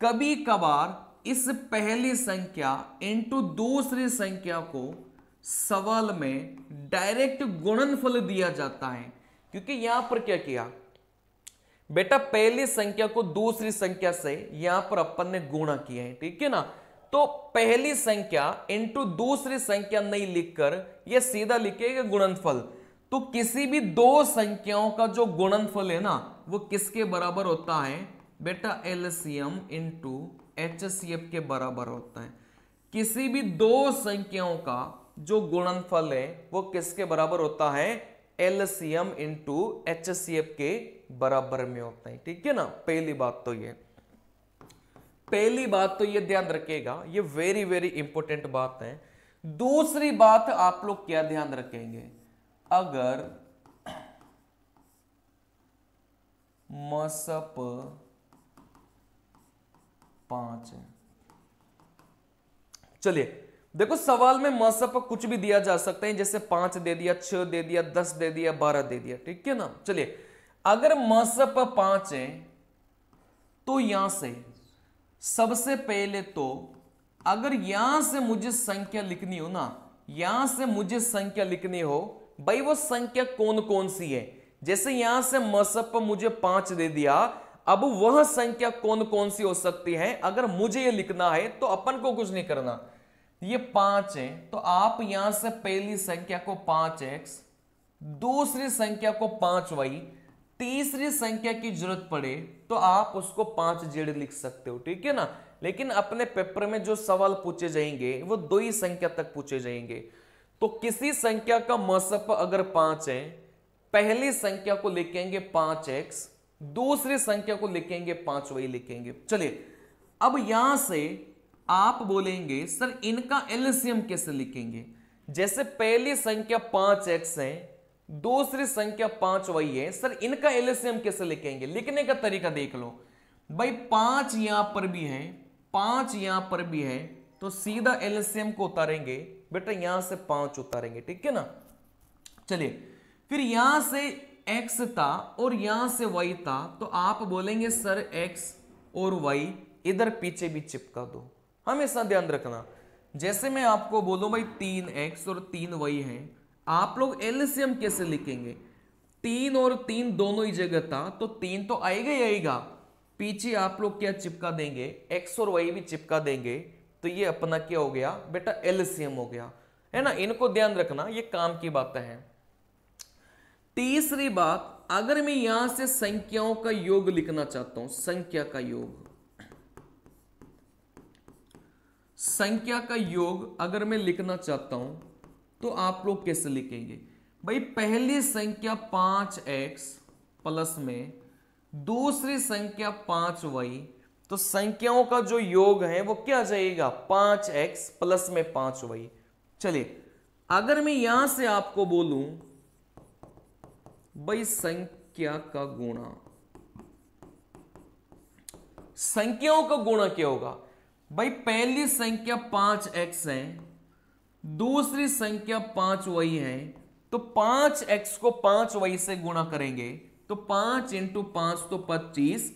A: कभी कभार इस पहली संख्या इंटू दूसरी संख्या को सवाल में डायरेक्ट गुणनफल दिया जाता है, क्योंकि यहां पर क्या किया बेटा, पहली संख्या को दूसरी संख्या से यहां पर अपन ने गुणा किया है, ठीक है ना। तो पहली संख्या इंटू दूसरी संख्या नहीं लिखकर यह सीधा लिखेगा गुणनफल। तो किसी भी दो संख्याओं का जो गुणनफल है ना वो किसके बराबर होता है बेटा, एलसीएम इंटू एचसीएफ के बराबर होता है। किसी भी दो संख्याओं का जो गुणनफल है वो किसके बराबर होता है, एलसीएम इंटू एचसीएफ के बराबर में होता है, ठीक है ना। पहली बात तो ये ध्यान रखिएगा, ये वेरी वेरी इंपॉर्टेंट बात है। दूसरी बात आप लोग क्या ध्यान रखेंगे, अगर मसप 5 है, चलिए देखो सवाल में मसप कुछ भी दिया जा सकता है, जैसे 5 दे दिया, 6 दे दिया, 10 दे दिया, 12 दे दिया, ठीक है ना। चलिए अगर मसप 5 है तो यहां से सबसे पहले तो अगर यहां से मुझे संख्या लिखनी हो ना, यहां से मुझे संख्या लिखनी हो भाई, वो संख्या कौन कौन सी है। जैसे यहां से मसप मुझे 5 दे दिया, अब वह संख्या कौन कौन सी हो सकती है, अगर मुझे ये लिखना है तो अपन को कुछ नहीं करना। ये 5 है तो आप यहां से पहली संख्या को 5x, दूसरी संख्या को 5y, तीसरी संख्या की जरूरत पड़े तो आप उसको 5z लिख सकते हो, ठीक है ना। लेकिन अपने पेपर में जो सवाल पूछे जाएंगे वो दो ही संख्या तक पूछे जाएंगे। तो किसी संख्या का मसप अगर 5 है, पहली संख्या को लिखेंगे 5x, दूसरी संख्या को लिखेंगे 5y लिखेंगे। चलिए अब यहां से आप बोलेंगे सर इनका एलसीएम कैसे लिखेंगे। जैसे पहली संख्या 5x है, दूसरी संख्या 5y है, सर इनका एलसीएम कैसे लिखेंगे। लिखने का तरीका देख लो भाई, 5 यहां पर भी है, 5 यहां पर भी है, तो सीधा एलसीएम को उतारेंगे बेटा, यहां से 5 उतारेंगे, ठीक है ना। चलिए फिर यहां से x था और यहां से y था, तो आप बोलेंगे सर x और y इधर पीछे भी चिपका दो। हमेशा ध्यान रखना, जैसे मैं आपको बोलूं भाई 3x और 3y है, आप लोग एलसीएम कैसे लिखेंगे। 3 और 3 दोनों ही जगह था तो 3 तो आएगा ही आएगा, पीछे आप लोग क्या चिपका देंगे, x और y भी चिपका देंगे, तो ये अपना क्या हो गया बेटा, एलसीएम हो गया, है ना। इनको ध्यान रखना, ये काम की बातें हैं। तीसरी बात, अगर मैं यहां से संख्याओं का योग लिखना चाहता हूं, संख्या का योग, संख्या का योग अगर मैं लिखना चाहता हूं तो आप लोग कैसे लिखेंगे भाई, पहली संख्या 5x प्लस में दूसरी संख्या 5y, तो संख्याओं का जो योग है वो क्या जाएगा 5x प्लस में 5y। चलिए अगर मैं यहां से आपको बोलूं भाई संख्या का गुणा, संख्याओं का गुणा क्या होगा भाई, पहली संख्या 5x है, दूसरी संख्या 5y है, तो 5x को 5y से गुणा करेंगे तो 5 इंटू 5 तो 25,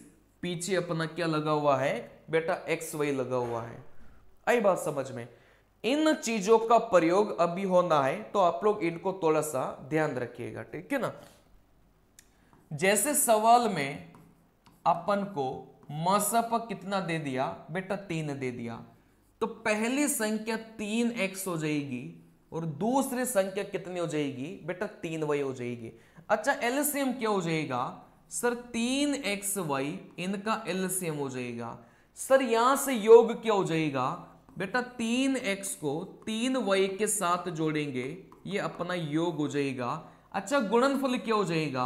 A: पीछे अपना क्या लगा हुआ है बेटा, xy लगा हुआ है। आई बात समझ में। इन चीजों का प्रयोग अभी होना है तो आप लोग इनको थोड़ा सा ध्यान रखिएगा, ठीक है ना। जैसे सवाल में अपन को मसप कितना दे दिया बेटा, 3 दे दिया, तो पहली संख्या 3x हो जाएगी और दूसरी संख्या कितनी हो जाएगी बेटा, 3y हो जाएगी। अच्छा एलसीएम क्या हो जाएगा सर, 3xy इनका एलसीएम हो जाएगा। सर यहां से योग क्या हो जाएगा बेटा, 3x को 3y के साथ जोड़ेंगे, ये अपना योग हो जाएगा। अच्छा गुणनफल क्या हो जाएगा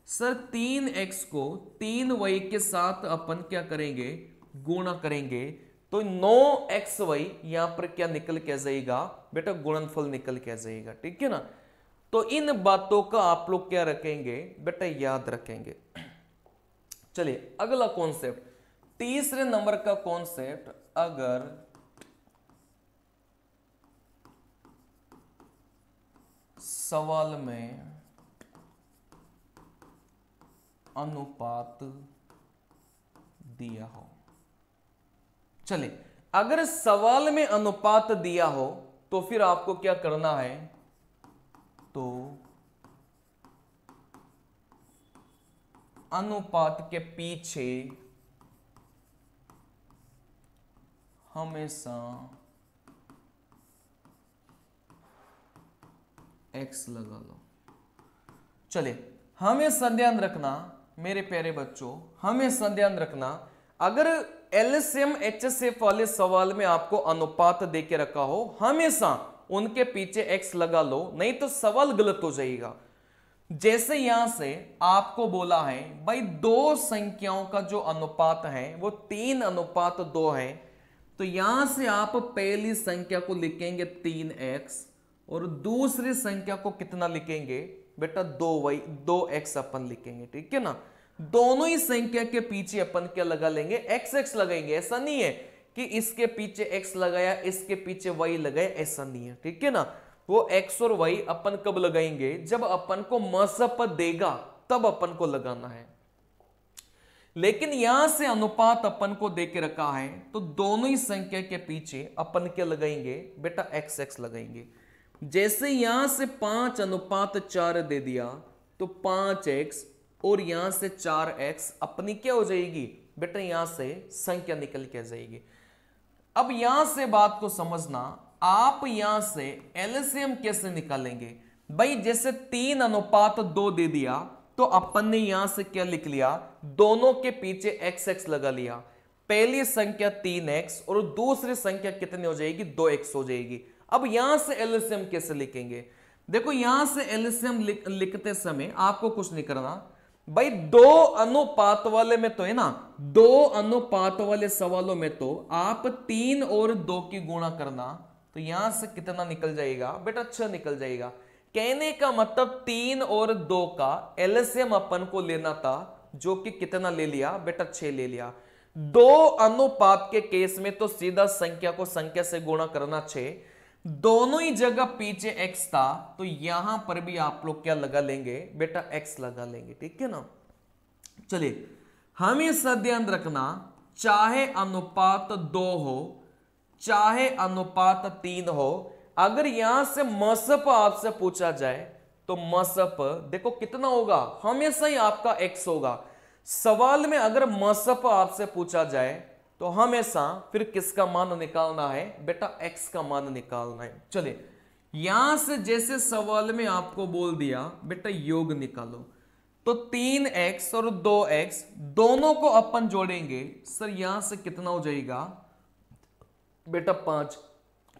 A: सर 3x को 3y के साथ अपन क्या करेंगे, गुणा करेंगे, तो 9xy यहां पर क्या निकल के आ जाएगा बेटा, गुणनफल निकल के आ जाएगा। ठीक है ना। तो इन बातों का आप लोग क्या रखेंगे बेटा, याद रखेंगे। चलिए अगला कॉन्सेप्ट, तीसरे नंबर का कॉन्सेप्ट, अगर सवाल में अनुपात दिया हो। चलिए अगर सवाल में अनुपात दिया हो तो फिर आपको क्या करना है, तो अनुपात के पीछे हमेशा x लगा लो। चलिए हमेशा ध्यान रखना मेरे प्यारे बच्चों, हमेशा ध्यान रखना, अगर एलसीएम एचसीएफ वाले सवाल में आपको अनुपात दे के रखा हो, हमेशा उनके पीछे x लगा लो, नहीं तो सवाल गलत हो जाएगा। जैसे यहां से आपको बोला है भाई दो संख्याओं का जो अनुपात है वो 3:2 है, तो यहां से आप पहली संख्या को लिखेंगे 3x और दूसरी संख्या को कितना लिखेंगे बेटा, 2x अपन लिखेंगे। ठीक है ना। दोनों ही संख्या के पीछे अपन क्या लगा लेंगे, x लगाएंगे। ऐसा नहीं है कि इसके पीछे x लगाया इसके पीछे y लगाया, ऐसा नहीं है। ठीक है ना। वो x और y अपन कब लगाएंगे, जब अपन को मसप देगा तब अपन को लगाना है। लेकिन यहां से अनुपात अपन को दे के रखा है, तो दोनों ही संख्या के पीछे अपन क्या लगाएंगे बेटा, x लगाएंगे। जैसे यहां से 5:4 दे दिया तो 5x और यहां से 4x अपनी क्या हो जाएगी बेटा, यहां से संख्या निकल के आ जाएगी। अब यहां से बात को समझना, आप यहां से एलसीएम कैसे निकालेंगे भाई, जैसे 3:2 दे दिया तो अपन ने यहां से क्या लिख लिया, दोनों के पीछे x लगा लिया। पहली संख्या 3x और दूसरी संख्या कितनी हो जाएगी, 2x हो जाएगी। अब यहां से एलसीएम कैसे लिखेंगे, देखो यहां से एलसीएम लिखते समय आपको कुछ नहीं करना भाई, दो अनुपात वाले में तो है ना, दो अनुपात वाले सवालों में तो आप 3 और 2 की गुणा करना, तो यहां से कितना निकल जाएगा बेटा, 6 निकल जाएगा। कहने का मतलब 3 और 2 का एलसीएम अपन को लेना था, जो कि कितना ले लिया बेटा, 6 ले लिया। दो अनुपात के केस में तो सीधा संख्या को संख्या से गुणा करना 6, दोनों ही जगह पीछे x था, तो यहां पर भी आप लोग क्या लगा लेंगे बेटा, x लगा लेंगे। ठीक है ना। चलिए हमेशा ध्यान रखना, चाहे अनुपात 2 हो चाहे अनुपात 3 हो, अगर यहां से मसप आपसे पूछा जाए तो मसप देखो कितना होगा, हमेशा ही आपका x होगा। सवाल में अगर मसप आपसे पूछा जाए तो हमेशा फिर किसका मान निकालना है बेटा, x का मान निकालना है। चलिए यहां से जैसे सवाल में आपको बोल दिया बेटा योग निकालो, तो 3x और 2x दोनों को अपन जोड़ेंगे, सर यहां से कितना हो जाएगा बेटा,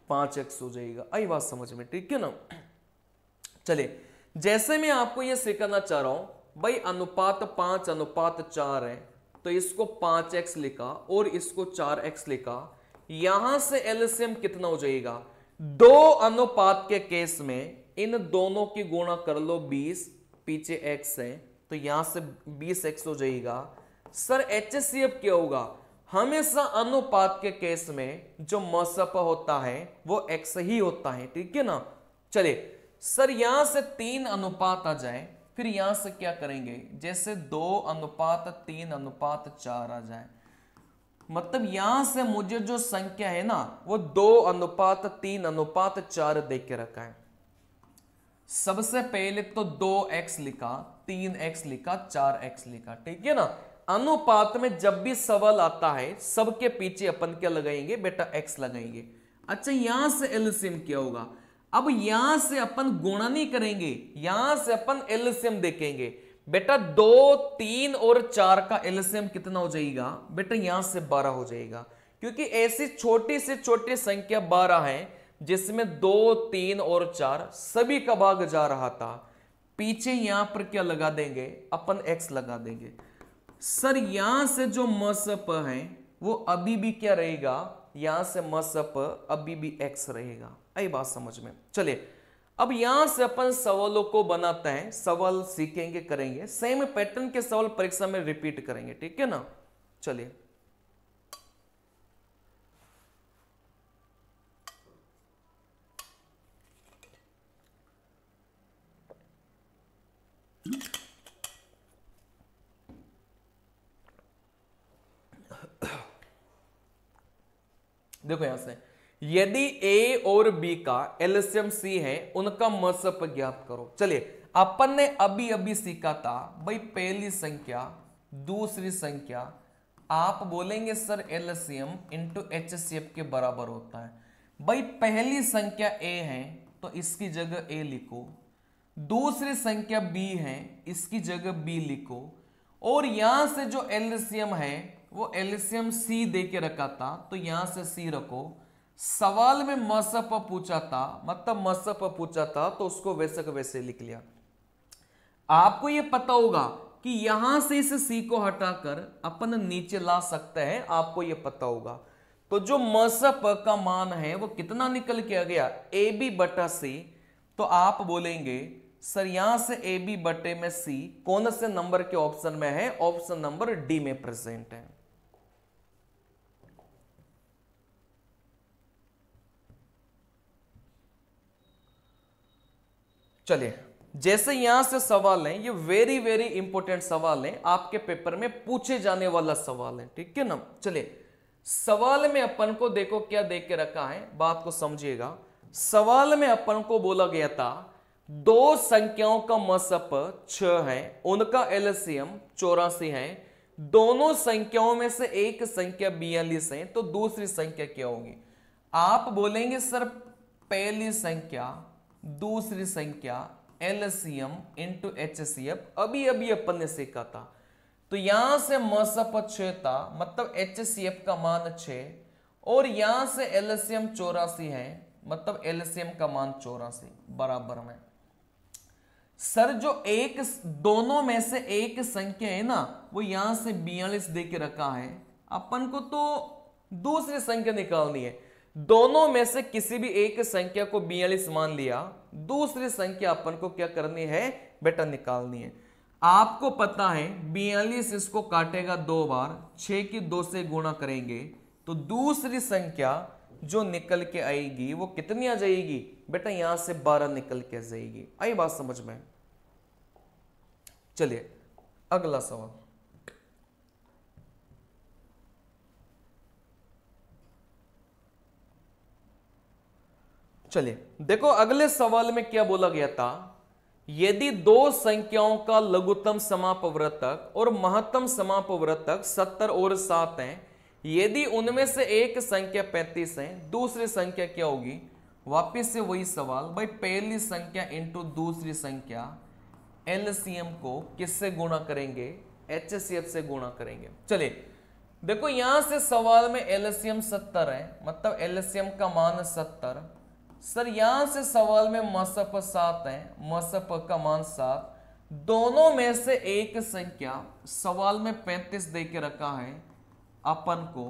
A: 5x हो जाएगा। आई बात समझ में, ठीक है ना। चलिए जैसे मैं आपको यह सिखाना चाह रहा हूं भाई, अनुपात 5:4 है, तो इसको 5x लिखा और इसको 4x लिखा, यहां से एलसीएम कितना हो जाएगा, दो अनुपात के केस में इन दोनों की गुणा कर लो 20, पीछे x है तो यहां से 20x हो जाएगा। सर एचसीएफ क्या होगा, हमेशा अनुपात के केस में जो मसप होता है वो x ही होता है। ठीक है ना। चलिए सर यहां से 3 अनुपात आ जाए, फिर यहां से क्या करेंगे, जैसे 2:3:4 आ जाए, मतलब यहां से मुझे जो संख्या है ना वो 2:3:4 देख के रखा है। सबसे पहले तो 2x लिखा, 3x लिखा, 4x लिखा। ठीक है ना। अनुपात में जब भी सवाल आता है सबके पीछे अपन क्या लगाएंगे बेटा, x लगाएंगे। अच्छा यहां से एलसीएम क्या होगा, अब यहां से अपन गुणा नहीं करेंगे, यहां से अपन एलसीएम देखेंगे बेटा। 2, 3 और 4 का एलसीएम कितना हो जाएगा बेटा, यहां से 12 हो जाएगा, क्योंकि ऐसी छोटी से छोटी संख्या 12 है जिसमें 2, 3 और 4 सभी का भाग जा रहा था। पीछे यहां पर क्या लगा देंगे, अपन x लगा देंगे। सर यहां से जो मसप है वो अभी भी क्या रहेगा, यहां से मसप अभी भी x रहेगा। आई बात समझ में। चलिए अब यहां से अपन सवालों को बनाते हैं, सवाल सीखेंगे, करेंगे, सेम पैटर्न के सवाल परीक्षा में रिपीट करेंगे, ठीक है ना। चलिए देखो यहां से, यदि a और b का एलसीएम c है, उनका मसप ज्ञात करो। चलिए अपन ने अभी अभी सीखा था भाई, पहली संख्या दूसरी संख्या, आप बोलेंगे सर एलसीएम इंटू एचसीएफ के बराबर होता है। भाई पहली संख्या a है तो इसकी जगह a लिखो, दूसरी संख्या b है इसकी जगह b लिखो, और यहां से जो एलसीएम है वो एलसीएम c दे के रखा था तो यहां से c रखो। सवाल में मसप पूछा था, मतलब मसप पूछा था तो उसको वैसे का वैसे लिख लिया। आपको ये पता होगा कि यहां से इस c को हटाकर अपन नीचे ला सकते हैं, आपको ये पता होगा। तो जो मसप का मान है वो कितना निकल के आ गया, ab बटा c। तो आप बोलेंगे सर यहां से ab बटे में c कौन से नंबर के ऑप्शन में है, ऑप्शन नंबर डी में प्रेजेंट है। चलिए जैसे यहां से सवाल है, ये वेरी वेरी इंपॉर्टेंट सवाल है, आपके पेपर में पूछे जाने वाला सवाल है, ठीक है ना। चलिए सवाल में अपन को देखो क्या देख के रखा है, बात को समझिएगा। सवाल में अपन को बोला गया था दो संख्याओं का मसप 6 है, उनका एलसीएम 84 है, दोनों संख्याओं में से एक संख्या 42 है, तो दूसरी संख्या क्या होगी। आप बोलेंगे सर पहली संख्या दूसरी संख्या एलसीएम इंटू एचसीएफ, अभी अभी अपन ने सीखा था। तो यहां से मसप 6 था, मतलब एचसीएफ का मान 6, और यहां से एलसीएम 84 है, मतलब एलसीएम का मान 84 बराबर में। सर जो एक दोनों में से एक संख्या है ना, वो यहां से 42 दे के रखा है, अपन को तो दूसरी संख्या निकालनी है। दोनों में से किसी भी एक संख्या को 42 मान लिया, दूसरी संख्या अपन को क्या करनी है बेटा, निकालनी है। आपको पता है 42 इसको काटेगा 2 बार, 6 की 2 से गुणा करेंगे तो दूसरी संख्या जो निकल के आएगी वो कितनी आ जाएगी बेटा, यहां से 12 निकल के आ जाएगी। आई बात समझ में। चलिए अगला सवाल। चलिए देखो अगले सवाल में क्या बोला गया था, यदि दो संख्याओं का लघुत्तम समापवर्तक और महत्तम समापवर्तक 70 और 7 हैं, यदि उनमें से एक संख्या 35 है, दूसरी संख्या क्या होगी। वापिस से वही सवाल, भाई पहली संख्या इंटू दूसरी संख्या, एलसीएम को किससे गुणा करेंगे, एचसीएफ से गुणा करेंगे। चलिए देखो यहां से सवाल में एलसीएम 70 है, मतलब एलसीएम का मान 70। सर यहां से सवाल में मसप 7 है, मसप का मान 7, दोनों में से एक संख्या सवाल में 35 दे के रखा है, अपन को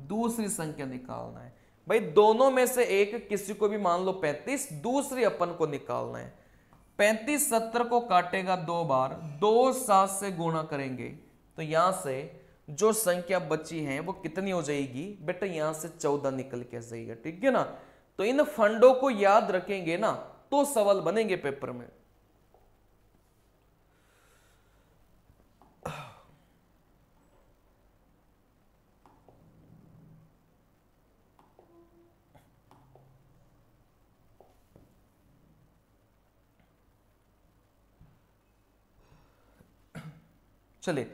A: दूसरी संख्या निकालना है। भाई दोनों में से एक किसी को भी मान लो 35, दूसरी अपन को निकालना है। 35 70 को काटेगा 2 बार, 2 7 से गुणा करेंगे तो यहां से जो संख्या बची है वो कितनी हो जाएगी बेटा, यहां से 14 निकल के जाएगा, ठीक है ना। तो इन फंडों को याद रखेंगे ना तो सवाल बनेंगे पेपर में। चलिए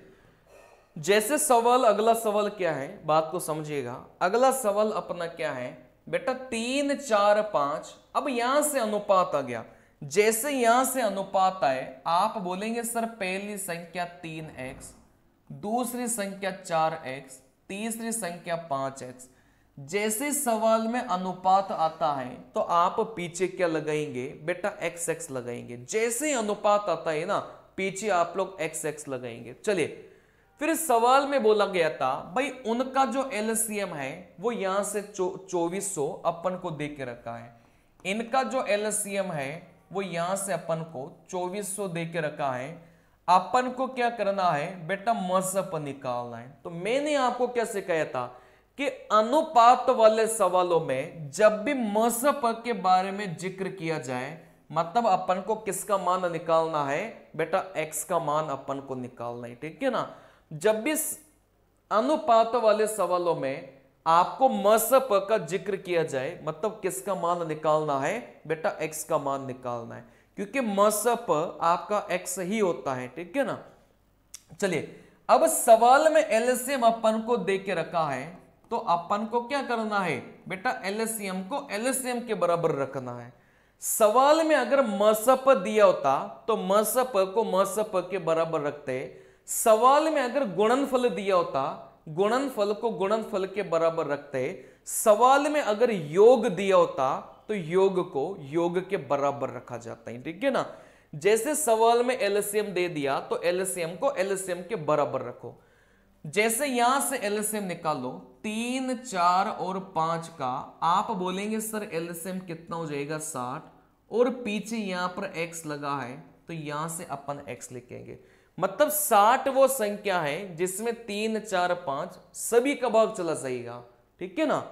A: जैसे सवाल, अगला सवाल क्या है बात को समझिएगा। अगला सवाल अपना क्या है बेटा, 3 4 5। अब यहां से अनुपात आ गया, जैसे यहां से अनुपात आए आप बोलेंगे सर पहली संख्या 3x, दूसरी संख्या 4x, तीसरी संख्या 5x। जैसे सवाल में अनुपात आता है तो आप पीछे क्या लगाएंगे बेटा, एक्स एक्स लगाएंगे। जैसे ही अनुपात आता है ना, पीछे आप लोग एक्स एक्स लगाएंगे। चलिए, फिर सवाल में बोला गया था भाई उनका जो एलसीएम है वो यहां से 2400 अपन को दे के रखा है, इनका जो एलसीएम है वो यहां से अपन को 2400 दे के रखा है। अपन को क्या करना है बेटा, मसप निकालना है। तो मैंने आपको क्या सिखाया था कि अनुपात वाले सवालों में जब भी मसप के बारे में जिक्र किया जाए, मतलब अपन को किसका मान निकालना है बेटा, एक्स का मान अपन को निकालना है, ठीक है ना। जब भी अनुपात वाले सवालों में आपको मसप का जिक्र किया जाए, मतलब किसका मान निकालना है बेटा, एक्स का मान निकालना है, क्योंकि मसप आपका एक्स ही होता है, ठीक है ना। चलिए, अब सवाल में एलसीएम अपन को दे के रखा है तो अपन को क्या करना है बेटा, एलसीएम को एलसीएम के बराबर रखना है। सवाल में अगर मसप दिया होता तो मसप को मसप के बराबर रखते। सवाल में अगर गुणनफल दिया होता, गुणनफल को गुणनफल के बराबर रखते। सवाल में अगर योग दिया होता तो योग को योग के बराबर रखा जाता है, ठीक है ना। जैसे सवाल में एलसीएम दे दिया तो एलसीएम को एलसीएम के बराबर रखो। जैसे यहां से एलसीएम निकालो 3, 4 और 5 का, आप बोलेंगे सर एलसीएम कितना हो जाएगा 60, और पीछे यहां पर x लगा है तो यहां से अपन x लिखेंगे। मतलब 60 वो संख्या है जिसमें 3, 4, 5 सभी का भाग चला जाएगा, ठीक है ना।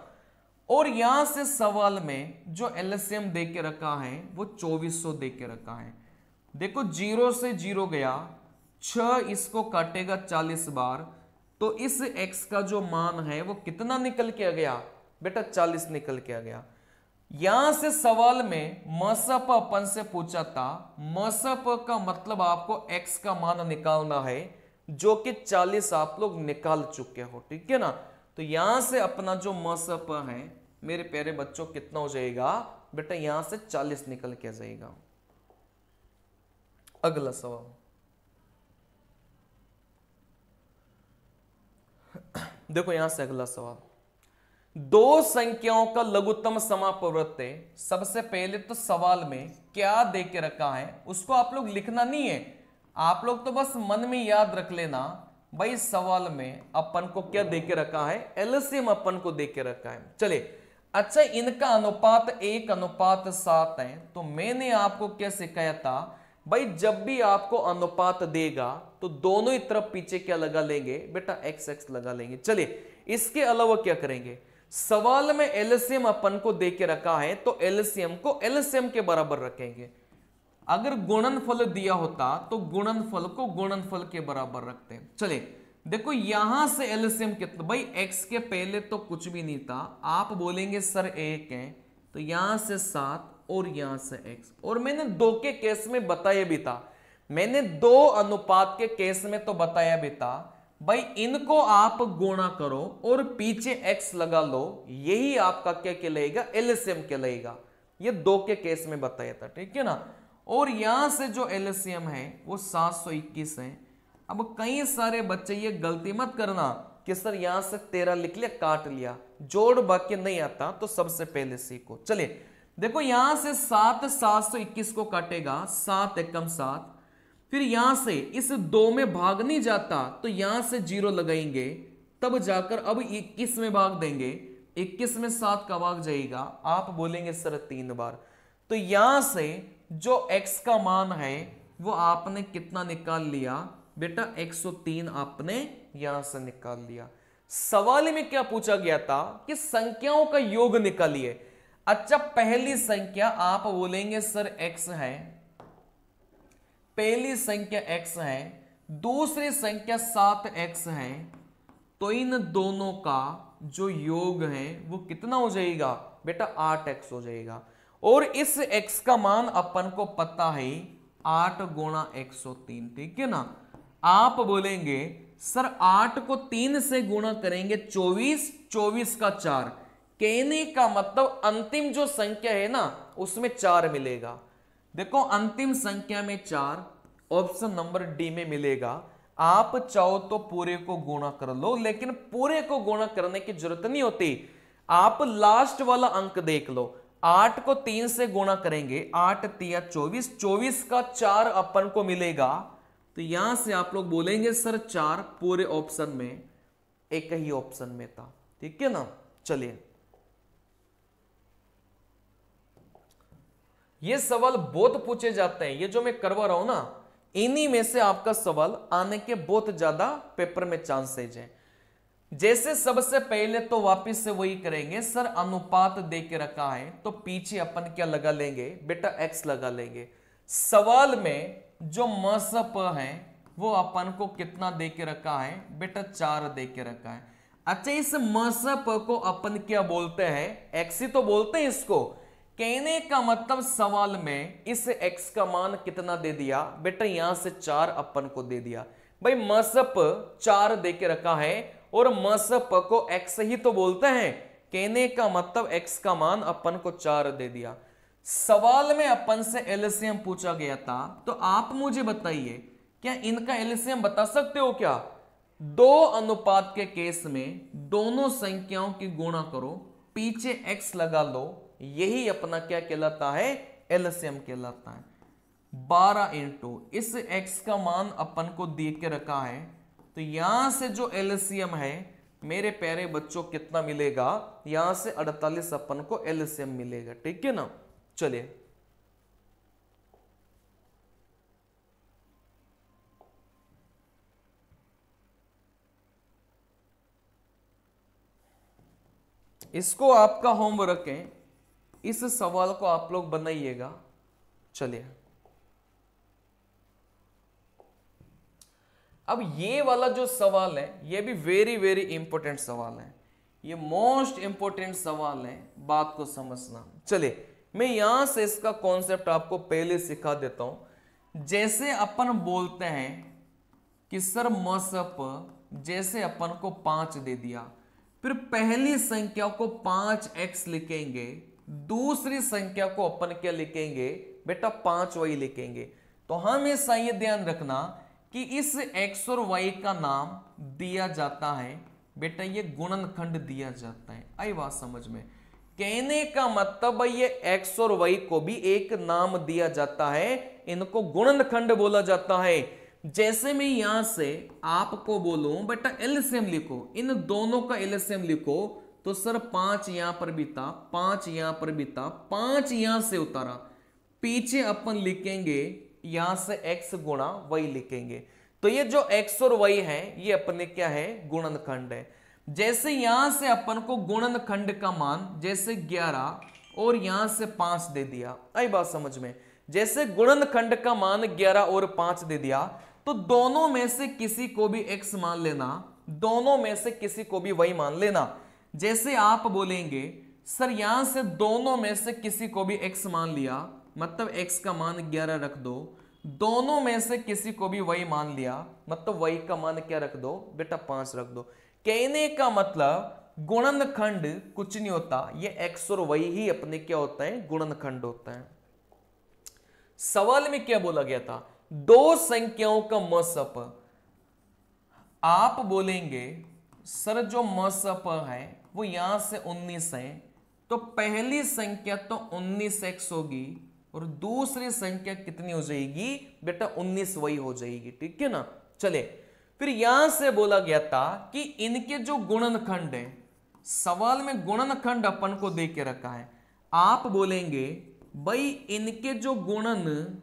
A: और यहां से सवाल में जो एलसीएम दे के रखा है वो 2400 दे के रखा है। देखो 0 से 0 गया, 6 इसको काटेगा 40 बार, तो इस x का जो मान है वो कितना निकल के आ गया बेटा, 40 निकल के आ गया। यहां से सवाल में मसप अपन से पूछा था, मसप का मतलब आपको x का मान निकालना है, जो कि 40 आप लोग निकाल चुके हो, ठीक है ना। तो यहां से अपना जो मसप है मेरे प्यारे बच्चों कितना हो जाएगा बेटा, यहां से 40 निकल के आ जाएगा। अगला सवाल, देखो यहां से अगला सवाल, दो संख्याओं का लघुत्तम समापवर्त्य। सबसे पहले तो सवाल में क्या दे के रखा है उसको आप लोग लिखना नहीं है, आप लोग तो बस मन में याद रख लेना भाई सवाल में अपन को क्या दे के रखा है, एलसीएम अपन को दे के रखा है। चलिए, अच्छा इनका अनुपात 1:7 है। तो मैंने आपको क्या सिखाया था भाई, जब भी आपको अनुपात देगा तो दोनों ही तरफ पीछे क्या लगा लेंगे बेटा, एक्स एक्स लगा लेंगे। चलिए, इसके अलावा क्या करेंगे, सवाल में एलसीएम अपन को दे के रखा है तो एलसीएम को एलसीएम के बराबर रखेंगे। अगर गुणनफल दिया होता तो गुणनफल को गुणनफल के बराबर रखते हैं। चलिए देखो यहां से एलसीएम कितना, भाई x के पहले तो कुछ भी नहीं था, आप बोलेंगे सर 1 है, तो यहां से 7 और यहां से x। और मैंने 2 के केस में बताया भी था, मैंने 2 अनुपात के केस में तो बताया भी था भाई इनको आप गुणा करो और पीछे x लगा लो, यही आपका क्या कहलाएगा, एलसीएम कहलाएगा। ये 2 के केस में बताया था, ठीक है ना। और यहां से जो एलसीएम है वो 721 है। अब कई सारे बच्चे ये गलती मत करना कि सर यहां से 13 लिख लिया, काट लिया, जोड़ वाक्य नहीं आता तो सबसे पहले सीखो। चलिए देखो यहां से 7 721 को काटेगा, 7 एकम 7, फिर यहां से इस 2 में भाग नहीं जाता तो यहां से 0 लगाएंगे, तब जाकर अब 21 में भाग देंगे, 21 में 7 का भाग जाएगा, आप बोलेंगे सर 3 बार। तो यहां से जो x का मान है वो आपने कितना निकाल लिया बेटा, 103 आपने यहां से निकाल लिया। सवाल में क्या पूछा गया था कि संख्याओं का योग निकालिए। अच्छा पहली संख्या आप बोलेंगे सर x है, पहली संख्या x है, दूसरी संख्या 7x है, तो इन दोनों का जो योग है वो कितना हो जाएगा बेटा, 8x हो जाएगा। और इस x का मान अपन को पता है 8 गुणा 103, ठीक है ना। आप बोलेंगे सर 8 को 3 से गुणा करेंगे 24, 24 का 4, कहने का मतलब अंतिम जो संख्या है ना उसमें 4 मिलेगा। देखो अंतिम संख्या में 4 ऑप्शन नंबर डी में मिलेगा। आप चाहो तो पूरे को गुणा कर लो, लेकिन पूरे को गुणा करने की जरूरत नहीं होती। आप लास्ट वाला अंक देख लो, 8 को 3 से गुणा करेंगे, 8 तिया 24, 24 का 4 अपन को मिलेगा। तो यहां से आप लोग बोलेंगे सर 4 पूरे ऑप्शन में एक ही ऑप्शन में था, ठीक है ना। चलिए, ये सवाल बहुत पूछे जाते हैं, ये जो मैं करवा रहा हूं ना, इन्हीं में से आपका सवाल आने के बहुत ज्यादा पेपर में चांसेज है। जैसे सबसे पहले तो वापस से वही करेंगे, सर अनुपात दे के रखा है तो पीछे अपन क्या लगा लेंगे बेटा, एक्स लगा लेंगे। सवाल में जो मसप है वो अपन को कितना दे के रखा है बेटा, 4 दे के रखा है। अच्छा, इस मसप को अपन क्या बोलते हैं, एक्स ही तो बोलते हैं इसको। कहने का मतलब सवाल में इस एक्स का मान कितना दे दिया बेटा, यहां से 4 अपन को दे दिया। भाई मसप 4 दे के रखा है और मसप को एक्स ही तो बोलते हैं, कहने का मतलब एक्स का मान अपन को 4 दे दिया। सवाल में अपन से एलसीएम पूछा गया था, तो आप मुझे बताइए क्या इनका एलसीएम बता सकते हो क्या? 2 अनुपात के केस में दोनों संख्याओं की गुणा करो, पीछे एक्स लगा लो, यही अपना क्या कहलाता है, एलसीएम कहलाता है। 12 इंटू इस एक्स का मान अपन को दे के रखा है, तो यहां से जो एलसीएम है मेरे प्यारे बच्चों कितना मिलेगा, यहां से 48 अपन को एलसीएम मिलेगा, ठीक है ना। चलिए, इसको आपका होमवर्क है, इस सवाल को आप लोग बनाइएगा। चलिए, अब ये वाला जो सवाल है ये भी वेरी वेरी इंपॉर्टेंट सवाल है, ये मोस्ट इंपॉर्टेंट सवाल है, बात को समझना। चलिए, मैं यहां से इसका कॉन्सेप्ट आपको पहले सिखा देता हूं। जैसे अपन बोलते हैं कि सर मसप, जैसे अपन को 5 दे दिया, फिर पहली संख्या को 5x लिखेंगे, दूसरी संख्या को अपन क्या लिखेंगे बेटा, 5y लिखेंगे। तो हमेशा ये ध्यान रखना कि इस x और y का नाम दिया जाता है बेटा, ये गुणनखंड दिया जाता है। आई बात समझ में? कहने का मतलब ये x और y को भी एक नाम दिया जाता है, इनको गुणनखंड बोला जाता है। जैसे मैं यहां से आपको बोलूं बेटा एलसीएम लिखो, इन दोनों का एलसीएम लिखो, तो सर 5 यहां पर भी था, 5 यहां पर भी था, 5 यहां से उतारा, पीछे अपन लिखेंगे यहां से x गुणा y लिखेंगे। तो ये जो x और y है ये अपने क्या है, गुणनखंड है। जैसे यहां से अपन को गुणनखंड का मान जैसे 11 और यहां से 5 दे दिया, आई बात समझ में? जैसे गुणनखंड का मान 11 और 5 दे दिया, तो दोनों में से किसी को भी x मान लेना, दोनों में से किसी को भी y मान लेना। जैसे आप बोलेंगे सर यहां से दोनों में से किसी को भी x मान लिया, मतलब x का मान 11 रख दो, दोनों में से किसी को भी y मान लिया, मतलब y का मान क्या रख दो बेटा, 5 रख दो। कहने का मतलब गुणनखंड कुछ नहीं होता, ये x और y ही अपने क्या होता है, गुणनखंड होता है। सवाल में क्या बोला गया था, 2 संख्याओं का मसप। आप बोलेंगे सर जो मसप है वो यहां से 19 है, तो पहली संख्या तो 19x होगी और दूसरी संख्या कितनी हो जाएगी बेटा, 19y हो जाएगी, ठीक है ना। चले, फिर यहां से बोला गया था कि इनके जो गुणनखंड है, सवाल में गुणनखंड अपन को दे के रखा है, आप बोलेंगे भाई इनके जो गुणनखंड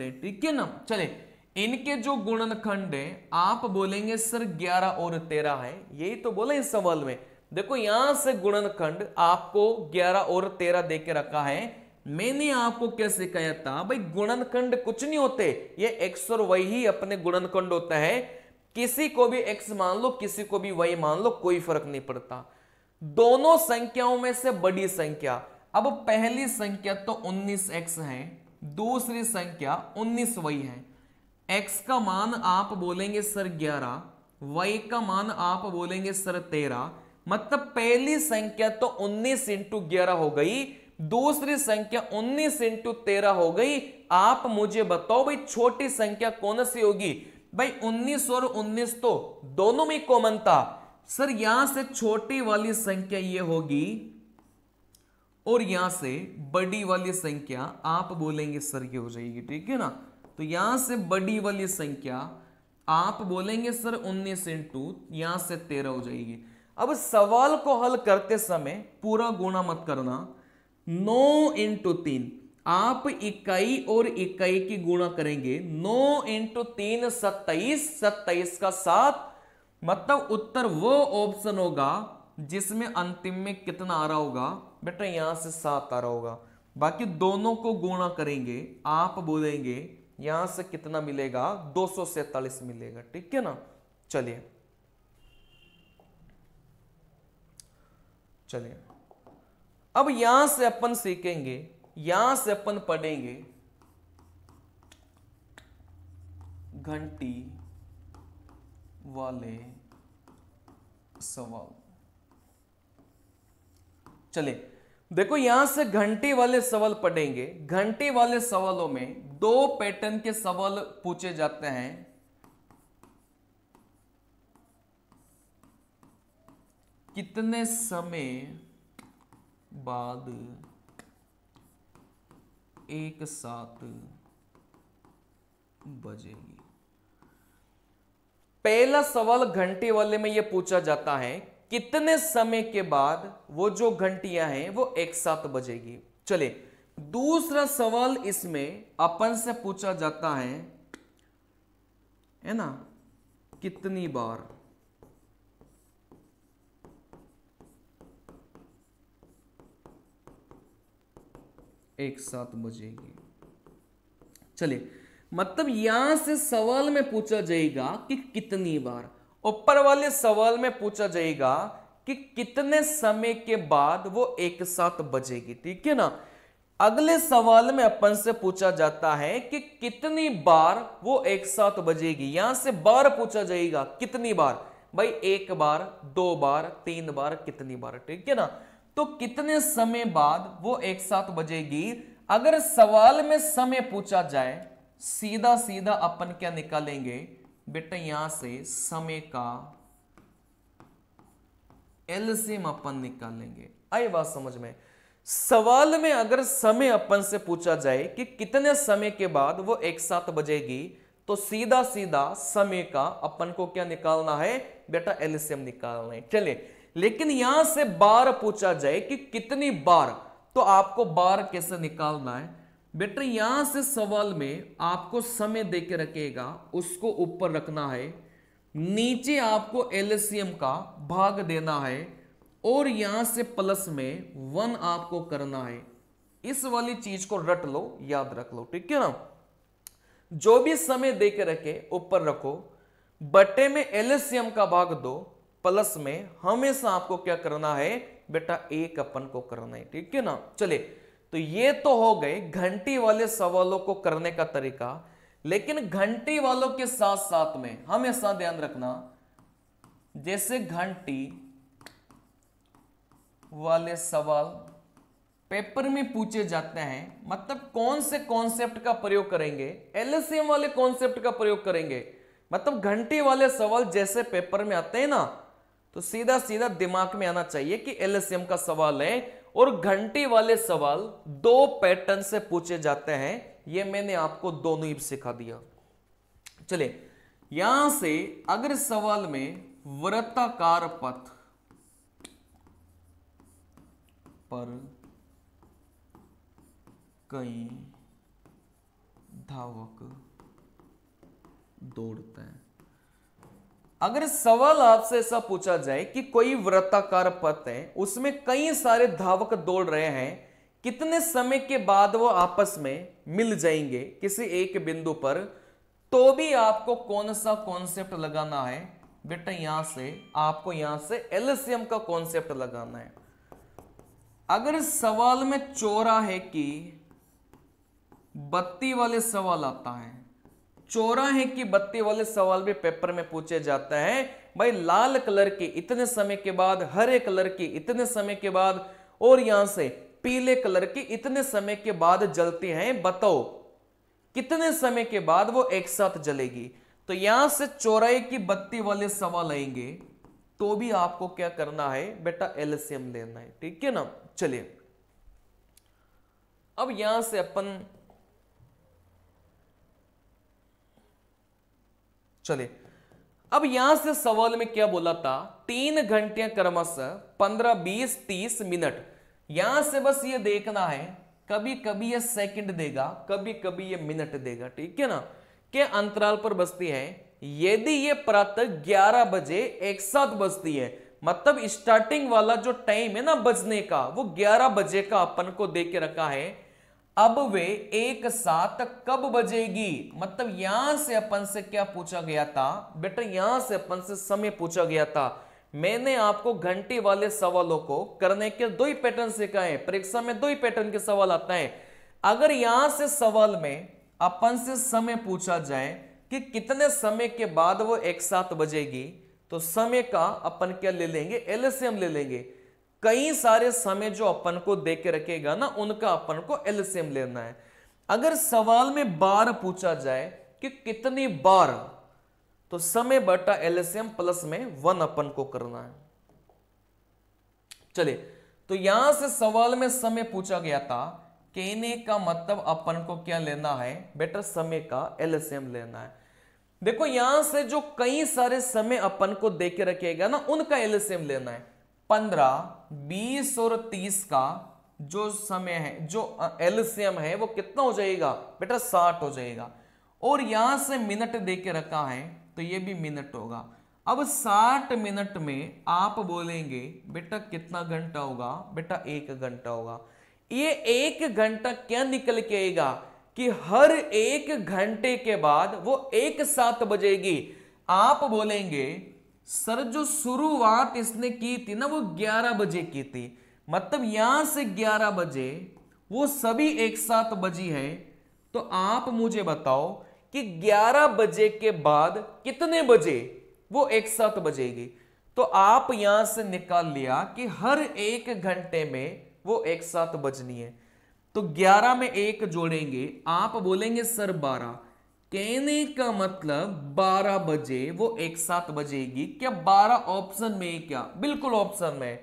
A: है, ठीक है ना। चले, इनके जो गुणनखंड है आप बोलेंगे सर 11 और 13 है, यही तो बोला इस सवाल में। देखो यहां से गुणनखंड आपको 11 और 13 दे के रखा है। मैंने आपको क्या सिखाया था भाई, गुणनखंड कुछ नहीं होते, ये x और y ही अपने गुणनखंड होता है। किसी को भी x मान लो, किसी को भी y मान लो, कोई फर्क नहीं पड़ता। दोनों संख्याओं में से बड़ी संख्या, अब पहली संख्या तो 19x है, दूसरी संख्या 19y है। x का मान आप बोलेंगे सर 11, y का मान आप बोलेंगे सर 13, मतलब पहली संख्या तो 19 इंटू 11 हो गई, दूसरी संख्या 19 इंटू 13 हो गई। आप मुझे बताओ भाई छोटी संख्या कौन सी होगी? भाई 19 और 19 तो दोनों में कॉमन था सर, यहां से छोटी वाली संख्या ये होगी और यहां से बड़ी वाली संख्या आप बोलेंगे सर ये हो जाएगी, ठीक है ना। तो यहां से बड़ी वाली संख्या आप बोलेंगे सर 19 इंटू यहां से 13 हो जाएगी। अब सवाल को हल करते समय पूरा गुणा मत करना, 9 इंटू 3 आप इकाई और इकाई की गुणा करेंगे, 9 इंटू 3 27, 27 का 7, मतलब उत्तर वो ऑप्शन होगा जिसमें अंतिम में कितना आ रहा होगा बेटा, यहां से 7 आ रहा होगा। बाकी दोनों को गुणा करेंगे, आप बोलेंगे यहां से कितना मिलेगा, 247 मिलेगा, ठीक है ना। चलिए चलिए अब यहां से अपन सीखेंगे, यहां से अपन पढ़ेंगे घंटी वाले सवाल। चलिए देखो यहां से घंटी वाले सवाल पढ़ेंगे। घंटी वाले सवालों में 2 पैटर्न के सवाल पूछे जाते हैं। कितने समय बाद एक साथ बजेगी? पहला सवाल घंटी वाले में यह पूछा जाता है कितने समय के बाद वो जो घंटियां हैं वो एक साथ बजेगी। चलिए दूसरा सवाल इसमें अपन से पूछा जाता है ना, कितनी बार एक साथ बजेगी। चलिए मतलब यहां से सवाल में पूछा जाएगा कि कितनी बार, ऊपर वाले सवाल में पूछा जाएगा कि कितने समय के बाद वो एक साथ बजेगी, ठीक है ना। अगले सवाल में अपन से पूछा जाता है कि कितनी बार वो एक साथ बजेगी। यहां से बार पूछा जाएगा, कितनी बार, भाई 1 बार, 2 बार, 3 बार, कितनी बार, ठीक है ना। तो कितने समय बाद वो एक साथ बजेगी। अगर सवाल में समय पूछा जाए, सीधा सीधा अपन क्या निकालेंगे बेटा, यहां से समय का एलसीएम अपन निकालेंगे। आई बात समझ में? सवाल में अगर समय अपन से पूछा जाए कि कितने समय के बाद वो एक साथ बजेगी, तो सीधा सीधा समय का अपन को क्या निकालना है बेटा, एलसीएम निकालना है। चलिए लेकिन यहां से बार पूछा जाए कि कितनी बार, तो आपको बार कैसे निकालना है बेटा, यहां से सवाल में आपको समय देके रखेगा, उसको ऊपर रखना है, नीचे आपको एलसीएम का भाग देना है और यहां से प्लस में 1 आपको करना है। इस वाली चीज को रट लो, याद रख लो, ठीक है ना। जो भी समय देके रखे ऊपर रखो, बटे में एलसीएम का भाग दो, प्लस में हमेशा आपको क्या करना है बेटा, 1 अपन को करना है, ठीक है ना। चलिए तो ये तो हो गए घंटी वाले सवालों को करने का तरीका। लेकिन घंटी वालों के साथ साथ में हमेशा ध्यान रखना, जैसे घंटी वाले सवाल पेपर में पूछे जाते हैं, मतलब कौन से कॉन्सेप्ट का प्रयोग करेंगे, एलसीएम वाले कॉन्सेप्ट का प्रयोग करेंगे। मतलब घंटी वाले सवाल जैसे पेपर में आते हैं ना, तो सीधा सीधा दिमाग में आना चाहिए कि एलसीएम का सवाल है। और घंटी वाले सवाल 2 पैटर्न से पूछे जाते हैं, ये मैंने आपको दोनों ही सिखा दिया। चलिए यहां से अगर सवाल में वृत्ताकार पथ पर कई धावक दौड़ते हैं, अगर सवाल आपसे ऐसा पूछा जाए कि कोई वृत्ताकार पथ है, उसमें कई सारे धावक दौड़ रहे हैं, कितने समय के बाद वो आपस में मिल जाएंगे किसी एक बिंदु पर, तो भी आपको कौन सा कॉन्सेप्ट लगाना है बेटा, यहां से आपको यहां से एलसीएम का कॉन्सेप्ट लगाना है। अगर सवाल में चौराहे की बत्ती वाले सवाल आता है, चौराहे की बत्ती वाले सवाल भी पेपर में पूछे जाते हैं, भाई लाल कलर की इतने समय के बाद, हरे कलर की इतने समय के बाद, और यहां से पीले कलर की इतने समय के बाद जलती हैं, बताओ कितने समय के बाद वो एक साथ जलेगी। तो यहां से चौराहे की बत्ती वाले सवाल आएंगे तो भी आपको क्या करना है बेटा, एलसीएम लेना है, ठीक है ना। चलिए अब यहां से अपन चलिए अब यहां से सवाल में क्या बोला था, 3 घंटियां क्रमशः 15, 20, 30 मिनट। यहां से बस ये देखना है, कभी कभी ये सेकंड देगा, कभी कभी ये मिनट देगा, ठीक है ना, के अंतराल पर बजती है। यदि ये प्रातः 11 बजे एक साथ बजती है, मतलब स्टार्टिंग वाला जो टाइम है ना बजने का, वो 11 बजे का अपन को दे के रखा है। अब वे एक साथ कब बजेगी, मतलब यहां से अपन से क्या पूछा गया था बेटा, यहां से अपन से समय पूछा गया था। मैंने आपको घंटे वाले सवालों को करने के 2 ही पैटर्न सिखाए, परीक्षा में 2 ही पैटर्न के सवाल आता है। अगर यहां से सवाल में अपन से समय पूछा जाए कि कितने समय के बाद वो एक साथ बजेगी, तो समय का अपन क्या ले लेंगे, एलसीएम ले लेंगे। कई सारे समय जो अपन को दे के रखेगा ना, उनका अपन को एलसीएम लेना है। अगर सवाल में बार पूछा जाए कि कितनी बार, तो समय बटा एलसीएम प्लस में 1 अपन को करना है। चलिए तो यहां से सवाल में समय पूछा गया था, कहने का मतलब अपन को क्या लेना है बेटा, समय का एलसीएम लेना है। देखो यहां से जो कई सारे समय अपन को दे के रखेगा ना, उनका एलसीएम लेना है। 15, 20 और 30 का जो समय है, जो एलसीएम है, वो कितना हो जाएगा बेटा, 60 हो जाएगा। और यहां से मिनट दे के रखा है तो ये भी मिनट होगा। अब 60 मिनट में आप बोलेंगे बेटा कितना घंटा होगा, बेटा 1 घंटा होगा। ये 1 घंटा क्या निकल के आएगा कि हर 1 घंटे के बाद वो एक साथ बजेगी। आप बोलेंगे सर जो शुरुआत इसने की थी ना, वो 11 बजे की थी, मतलब यहां से 11 बजे वो सभी एक साथ बजी है। तो आप मुझे बताओ कि 11 बजे के बाद कितने बजे वो एक साथ बजेगी। तो आप यहां से निकाल लिया कि हर 1 घंटे में वो एक साथ बजनी है। तो 11 में 1 जोड़ेंगे, आप बोलेंगे सर 12, कहने का मतलब 12 बजे वो एक साथ बजेगी। क्या 12 ऑप्शन में है क्या, बिल्कुल ऑप्शन में।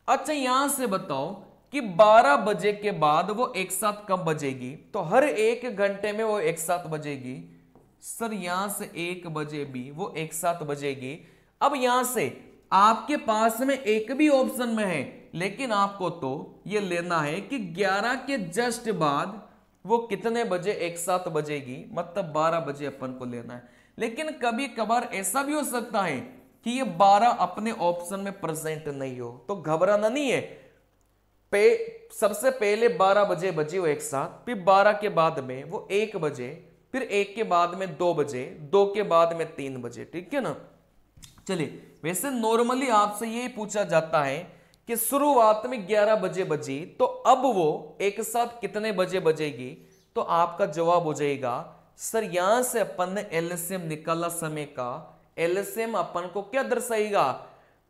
A: अच्छा यहां से बताओ कि 12 बजे के बाद वो एक साथ कब बजेगी, तो हर 1 घंटे में वो एक साथ बजेगी। सर यहां से 1 बजे भी वो एक साथ बजेगी। अब यहां से आपके पास में एक भी ऑप्शन में है, लेकिन आपको तो ये लेना है कि 11 के जस्ट बाद वो कितने बजे एक साथ बजेगी, मतलब 12 बजे अपन को लेना है। लेकिन कभी कभार ऐसा भी हो सकता है कि ये 12 अपने ऑप्शन में प्रेजेंट नहीं हो, तो घबराना नहीं है। सबसे पहले 12 बजे बजे वो एक साथ, फिर 12 के बाद में वो 1 बजे, फिर 1 के बाद में 2 बजे, 2 के बाद में 3 बजे, ठीक है ना। चलिए वैसे नॉर्मली आपसे यही पूछा जाता है कि शुरुआत में 11 बजे बजी, तो अब वो एक साथ कितने बजे बजेगी। तो आपका जवाब हो जाएगा सर यहां से अपन ने एलसीएम निकाला, समय का एलसीएम अपन को क्या दर्शाएगा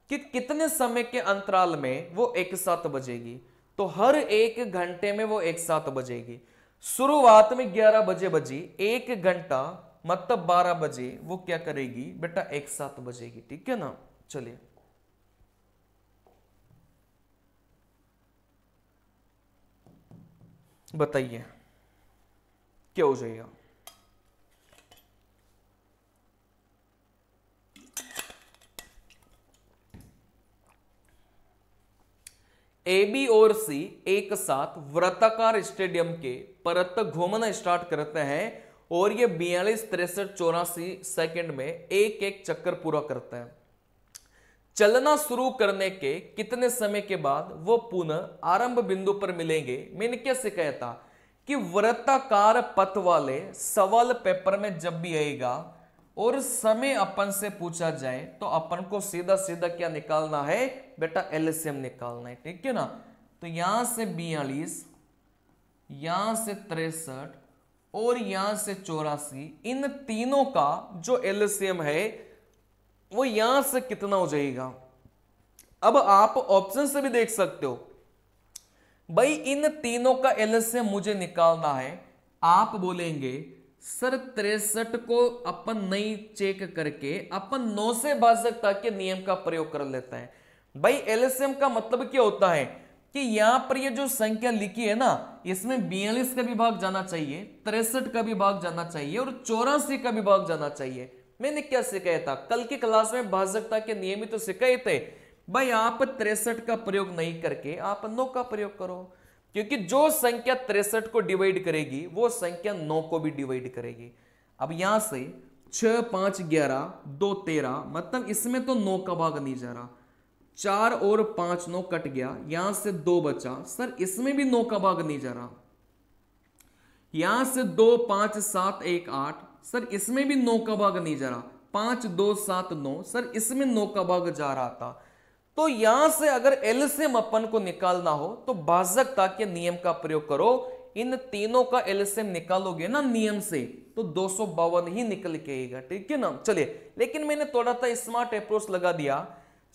A: कि कितने समय के अंतराल में वो एक साथ बजेगी। तो हर 1 घंटे में वो एक साथ बजेगी। शुरुआत में 11 बजे बजी, 1 घंटा मतलब 12 बजे वो क्या करेगी बेटा, एक साथ बजेगी, ठीक है ना। चलिए बताइए क्या हो जाएगा। ए बी और सी एक साथ वृत्ताकार स्टेडियम के परत घूमना स्टार्ट करते हैं और ये 42, 63, 84 सेकंड में एक एक चक्कर पूरा करते हैं। चलना शुरू करने के कितने समय के बाद वो पुनः आरंभ बिंदु पर मिलेंगे। मैंने क्या सिखाया था कि वृत्ताकार पथ वाले सवाल पेपर में जब भी आएगा और समय अपन से पूछा जाए तो अपन को सीधा सीधा क्या निकालना है बेटा, एलसीएम निकालना है, ठीक है ना। तो यहां से 42, यहां से 63 और यहां से 84, इन तीनों का जो एलसीएम है वो यहां से कितना हो जाएगा। अब आप ऑप्शन से भी देख सकते हो, भाई इन तीनों का एलसीएम मुझे निकालना है। आप बोलेंगे सर 63 को अपन नहीं चेक करके अपन 9 से भाजकता के नियम का प्रयोग कर लेते हैं। भाई एलसीएम का मतलब क्या होता है कि यहां पर ये जो संख्या लिखी है ना, इसमें 42 का भी भाग जाना चाहिए, 63 का भी भाग जाना चाहिए और 84 का भी भाग जाना चाहिए। मैंने क्या सिखाया था कल की क्लास में, भाजकता के नियम ही तो सिखाए थे। भाई आप 63 का प्रयोग नहीं करके आप 9 का प्रयोग करो, क्योंकि जो संख्या 63 को डिवाइड करेगी वो संख्या 9 को भी डिवाइड करेगी। अब यहां से 6 5 11 2 13, मतलब इसमें तो 9 का भाग नहीं जा रहा। 4 और 5 9 कट गया, यहां से 2 बचा, सर इसमें भी 9 का भाग नहीं जा रहा। यहां से 2 5 7 1 8, सर इसमें भी 9 का भाग नहीं जा रहा। 5 2 7 9, सर इसमें 9 का भाग जा रहा था। तो यहां से अगर एलसीएम अपन को निकालना हो तो भाजकता के नियम का प्रयोग करो। इन तीनों का एलसीएम निकालोगे ना नियम से तो 252 ही निकल के आएगा, ठीक है ना। चलिए, लेकिन मैंने थोड़ा सा स्मार्ट अप्रोच लगा दिया।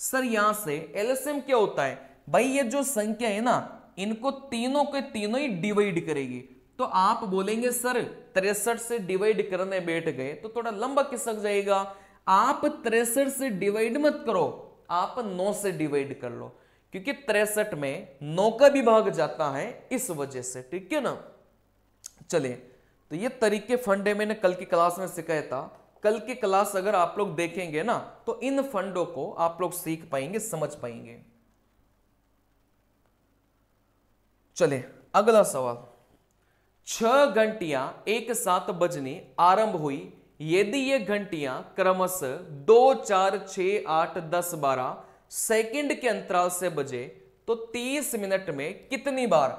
A: सर यहां से एलसीएम क्या होता है भाई, ये जो संख्या है ना इनको तीनों के तीनों ही डिवाइड करेगी। तो आप बोलेंगे सर 63 से डिवाइड करने बैठ गए तो थोड़ा लंबा खिसक जाएगा। आप 63 से डिवाइड मत करो, आप 9 से डिवाइड कर लो, क्योंकि 63 में 9 का भी भाग जाता है इस वजह से, ठीक है ना। चलिए, तो ये तरीके फंडे मैंने कल की क्लास में सिखाया था। कल की क्लास अगर आप लोग देखेंगे ना तो इन फंडों को आप लोग सीख पाएंगे, समझ पाएंगे। चलिए अगला सवाल। 6 घंटियां एक साथ बजनी आरंभ हुई यदि ये घंटियां क्रमशः 2 4 6 8 10 12 सेकंड के अंतराल से बजे तो 30 मिनट में कितनी बार।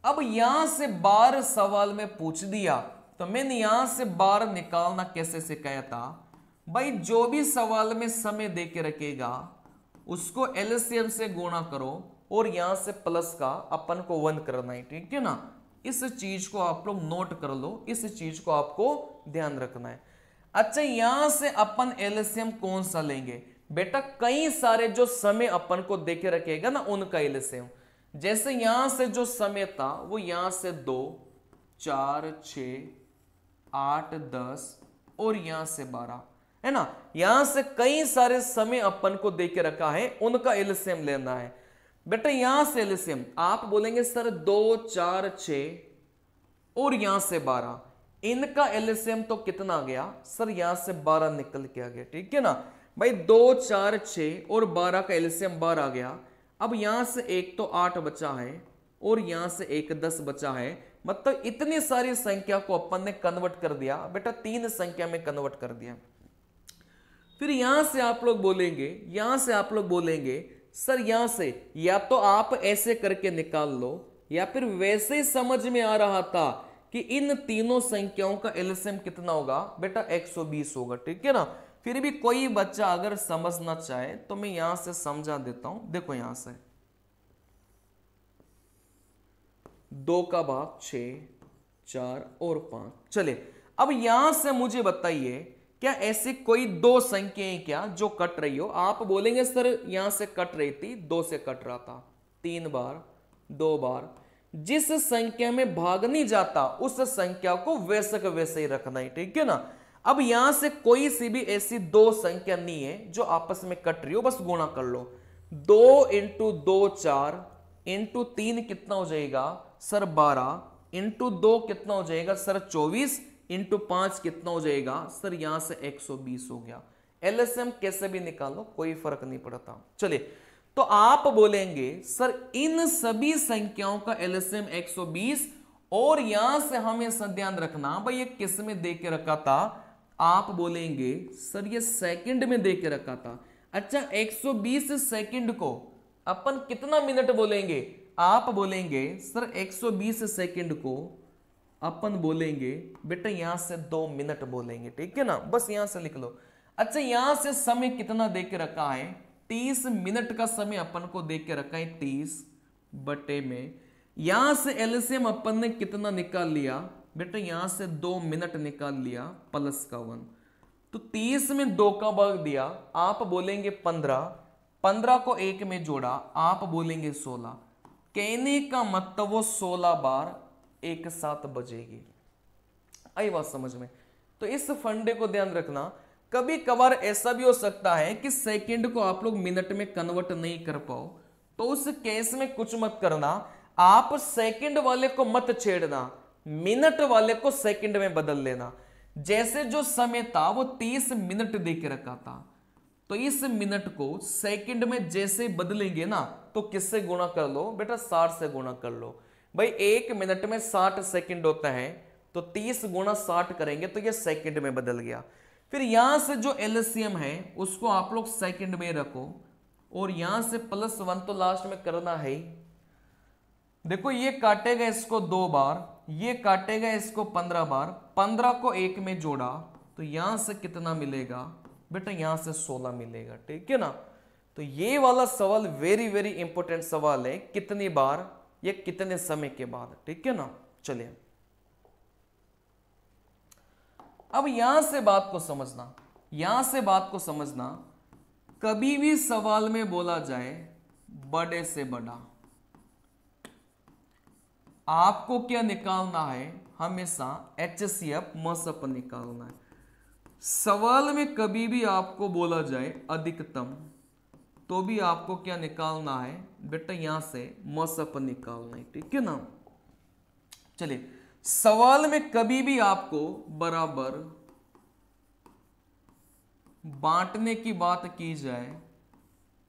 A: अब यहां से बार सवाल में पूछ दिया तो मैंने यहां से बार निकालना कैसे सिखाया था भाई। जो भी सवाल में समय दे के रखेगा उसको एलसीएम से गुणा करो और यहां से प्लस का अपन को 1 करना है, ठीक है ना। इस चीज को आप लोग नोट कर लो, इस चीज को आपको ध्यान रखना है। अच्छा, यहां से अपन एलसीएम कौन सा लेंगे बेटा, कई सारे जो समय अपन को देके रखेगा ना उनका एलसीएम। जैसे यहां से जो समय था वो यहां से 2 4 6 8 10 और यहां से 12 है ना। यहां से कई सारे समय अपन को देके रखा है, उनका एलसीएम लेना है बेटा। यहां से एलसीएम आप बोलेंगे सर 2 4 6 और यहां से 12, इनका एलसीएम तो कितना आ गया सर, यहां से 12 निकल के आ गया, ठीक है ना भाई। 2 4 6 और 12 का एलसीएम 12 आ गया। अब यहां से एक तो 8 बचा है और यहां से एक 10 बचा है, मतलब इतनी सारी संख्या को अपन ने कन्वर्ट कर दिया बेटा, 3 संख्या में कन्वर्ट कर दिया। फिर यहां से आप लोग बोलेंगे, यहां से आप लोग बोलेंगे सर यहां से या तो आप ऐसे करके निकाल लो या फिर वैसे ही समझ में आ रहा था कि इन तीनों संख्याओं का एलसीएम कितना होगा बेटा 120 होगा, ठीक है ना। फिर भी कोई बच्चा अगर समझना चाहे तो मैं यहां से समझा देता हूं। देखो यहां से 2 का भाग 6 4 और 5। चलिए, अब यहां से मुझे बताइए क्या ऐसी कोई 2 संख्याएं क्या जो कट रही हो। आप बोलेंगे सर यहां से कट रही थी, 2 से कट रहा था, 3 बार 2 बार। जिस संख्या में भाग नहीं जाता उस संख्या को वैसे का वैसे ही रखना है, ठीक है ना। अब यहां से कोई सी भी ऐसी 2 संख्या नहीं है जो आपस में कट रही हो, बस गुणा कर लो। 2 इंटू 2 4 इंटू 3 कितना हो जाएगा सर 12, इंटू 2 कितना हो जाएगा सर 24, इंटू 5 कितना हो जाएगा सर यहां से 120 हो गया। एलसीएम कैसे भी निकालो कोई फर्क नहीं पड़ता। चलिए, तो आप बोलेंगे सर इन सभी संख्याओं का एलसीएम 120 और यहां से हमें ध्यान रखना भाई ये किस में दे के रखा था। आप बोलेंगे सर ये सेकंड में दे के रखा था। अच्छा, 120 सेकंड को अपन कितना मिनट बोलेंगे। आप बोलेंगे सर 120 सेकंड को अपन बोलेंगे बेटा यहां से 2 मिनट बोलेंगे, ठीक है ना, बस यहां से लिख लो। अच्छा, यहां से समय कितना दे के रखा है 30 मिनट का समय अपन को दे के रखा है 30 बटे में। यहां से एलसीएम अपन ने कितना निकाल लिया बेटा, यहां से 2 मिनट निकाल लिया प्लस का 1, तो 30 में 2 का भाग दिया। आप बोलेंगे 15, 15 को 1 में जोड़ा आप बोलेंगे 16, कहने का मतलब वो 16 बार एक साथ बजेगी। आई बात समझ में? तो इस फंडे को ध्यान रखना। कभी कभार ऐसा भी हो सकता है कि सेकंड को आप लोग मिनट में कन्वर्ट नहीं कर पाओ, तो उस केस में कुछ मत करना, आप सेकंड वाले को मत छेड़ना, मिनट वाले को सेकंड में बदल लेना। जैसे जो समय था वो 30 मिनट दे के रखा था, तो इस मिनट को सेकंड में जैसे बदलेंगे ना, तो किससे गुणा कर लो बेटा? 60 से गुणा कर लो। भाई 1 मिनट में 60 सेकंड होता है, तो 30 गुणा 60 करेंगे तो ये सेकंड में बदल गया। फिर यहां से जो एलसीएम है उसको आप लोग सेकंड में रखो, और यहां से +1 तो लास्ट में करना है ही। देखो ये काटेगा इसको 2 बार, ये काटेगा इसको 15 बार, 15 को 1 में जोड़ा तो यहां से कितना मिलेगा बेटा? यहां से 16 मिलेगा। ठीक है ना? तो ये वाला सवाल वेरी वेरी इंपॉर्टेंट सवाल है, कितनी बार या कितने समय के बाद। ठीक है ना? चलिए अब यहां से बात को समझना, यहां से बात को समझना। कभी भी सवाल में बोला जाए बड़े से बड़ा, आपको क्या निकालना है? हमेशा HCF मसप निकालना है। सवाल में कभी भी आपको बोला जाए अधिकतम, तो भी आपको क्या निकालना है बेटा? यहां से मसप निकालना है। ठीक है ना? चलिए, सवाल में कभी भी आपको बराबर बांटने की बात की जाए,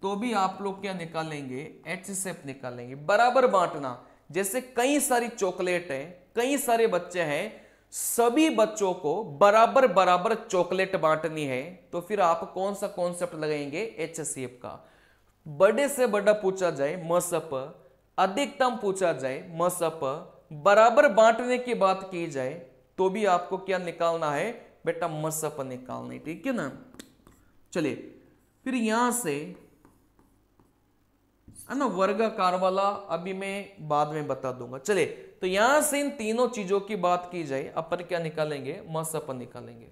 A: तो भी आप लोग क्या निकालेंगे? HCF निकालेंगे। बराबर बांटना, जैसे कई सारी चॉकलेट है, कई सारे बच्चे हैं, सभी बच्चों को बराबर बराबर चॉकलेट बांटनी है, तो फिर आप कौन सा कॉन्सेप्ट लगाएंगे? HCF का। बड़े से बड़ा पूछा जाए मसप, अधिकतम पूछा जाए मसप, बराबर बांटने की बात की जाए तो भी आपको क्या निकालना है बेटा? मसप निकालना है। ठीक है ना? चलिए, फिर यहां से है ना वर्गाकार वाला अभी मैं बाद में बता दूंगा। चलिए, तो यहां से इन तीनों चीजों की बात की जाए, अपन क्या निकालेंगे? मसप निकालेंगे।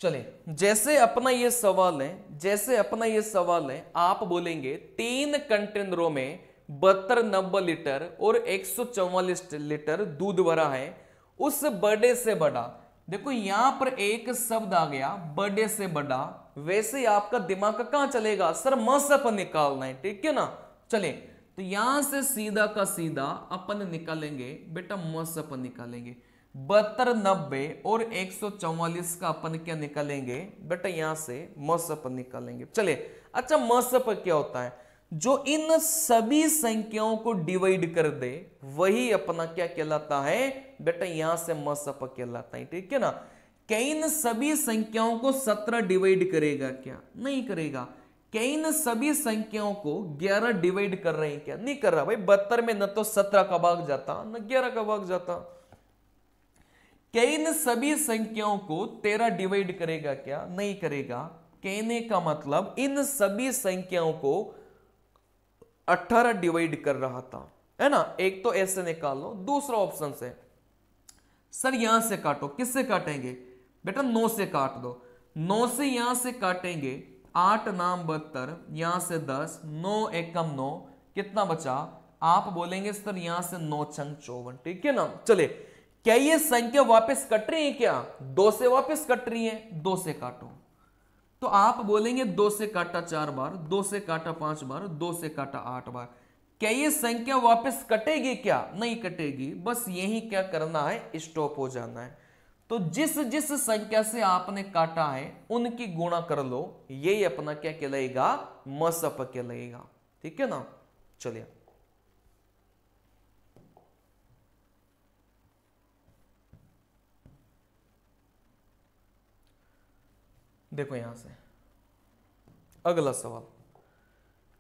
A: चलिए, जैसे अपना ये सवाल है, जैसे अपना ये सवाल है, आप बोलेंगे 3 कंटेनरों में 72 90 लीटर और 144 लीटर दूध भरा है, उस बड़े से बड़ा। देखो यहां पर एक शब्द आ गया बड़े से बड़ा, वैसे ही आपका दिमाग कहां चलेगा? सर मसप निकालना है। ठीक है ना? चलिए, तो यहां से सीधा का सीधा अपन निकालेंगे बेटा, मसप निकालेंगे। 72 90 और 144 का अपन क्या निकालेंगे बेटा? यहां से मसप निकालेंगे। चलिए, अच्छा मसप क्या होता है? जो इन सभी संख्याओं को डिवाइड कर दे वही अपना क्या कहलाता है बेटा? यहां से मसप कहलाता है। ठीक है ना? क्या इन सभी संख्याओं को 17 डिवाइड करेगा क्या? नहीं करेगा। क्या इन सभी संख्याओं को 11 डिवाइड कर रहे हैं क्या? नहीं कर रहा। भाई 72 में न तो 17 का भाग जाता न 11 का भाग जाता। क्या इन सभी संख्याओं को 13 डिवाइड करेगा क्या? नहीं करेगा। कहने का मतलब इन सभी संख्याओं को 18 डिवाइड कर रहा था, है ना? एक तो ऐसे निकाल लो, दूसरा ऑप्शन से सर यहां से काटो। किससे काटेंगे बेटा? 9 से काट दो। 9 से यहां से काटेंगे, 8 नाम 72, यहां से 10, 9 एकम 9, कितना बचा? आप बोलेंगे सर यहां से 9 छंग 54। ठीक है ना? चले, क्या ये संख्या वापस कट रही है क्या? 2 से वापस कट रही है, 2 से काटो। तो आप बोलेंगे 2 से काटा 4 बार, 2 से काटा 5 बार, 2 से काटा 8 बार। क्या ये संख्या वापस कटेगी क्या? नहीं कटेगी। बस यही क्या करना है? स्टॉप हो जाना है। तो जिस जिस संख्या से आपने काटा है उनकी गुणा कर लो, यही अपना क्या कहलाएगा? मसप कहलाएगा। ठीक है ना? चलिए, देखो यहां से अगला सवाल।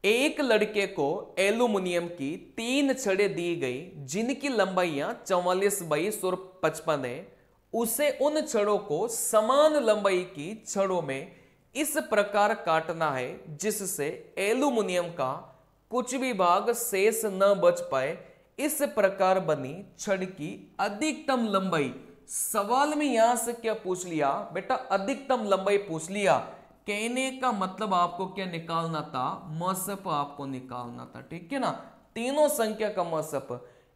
A: एक लड़के को एल्यूमिनियम की 3 छड़ें दी गई जिनकी लंबाइयां 44, 22 और 55 है। उसे उन छड़ों को समान लंबाई की छड़ों में इस प्रकार काटना है जिससे एल्यूमिनियम का कुछ भी भाग शेष न बच पाए। इस प्रकार बनी छड़ की अधिकतम लंबाई सवाल में यहां से क्या पूछ लिया बेटा, अधिकतम लंबाई पूछ लिया। कहने का मतलब आपको क्या निकालना था, मसप आपको निकालना था, ठीक है ना। तीनों संख्या का मसप,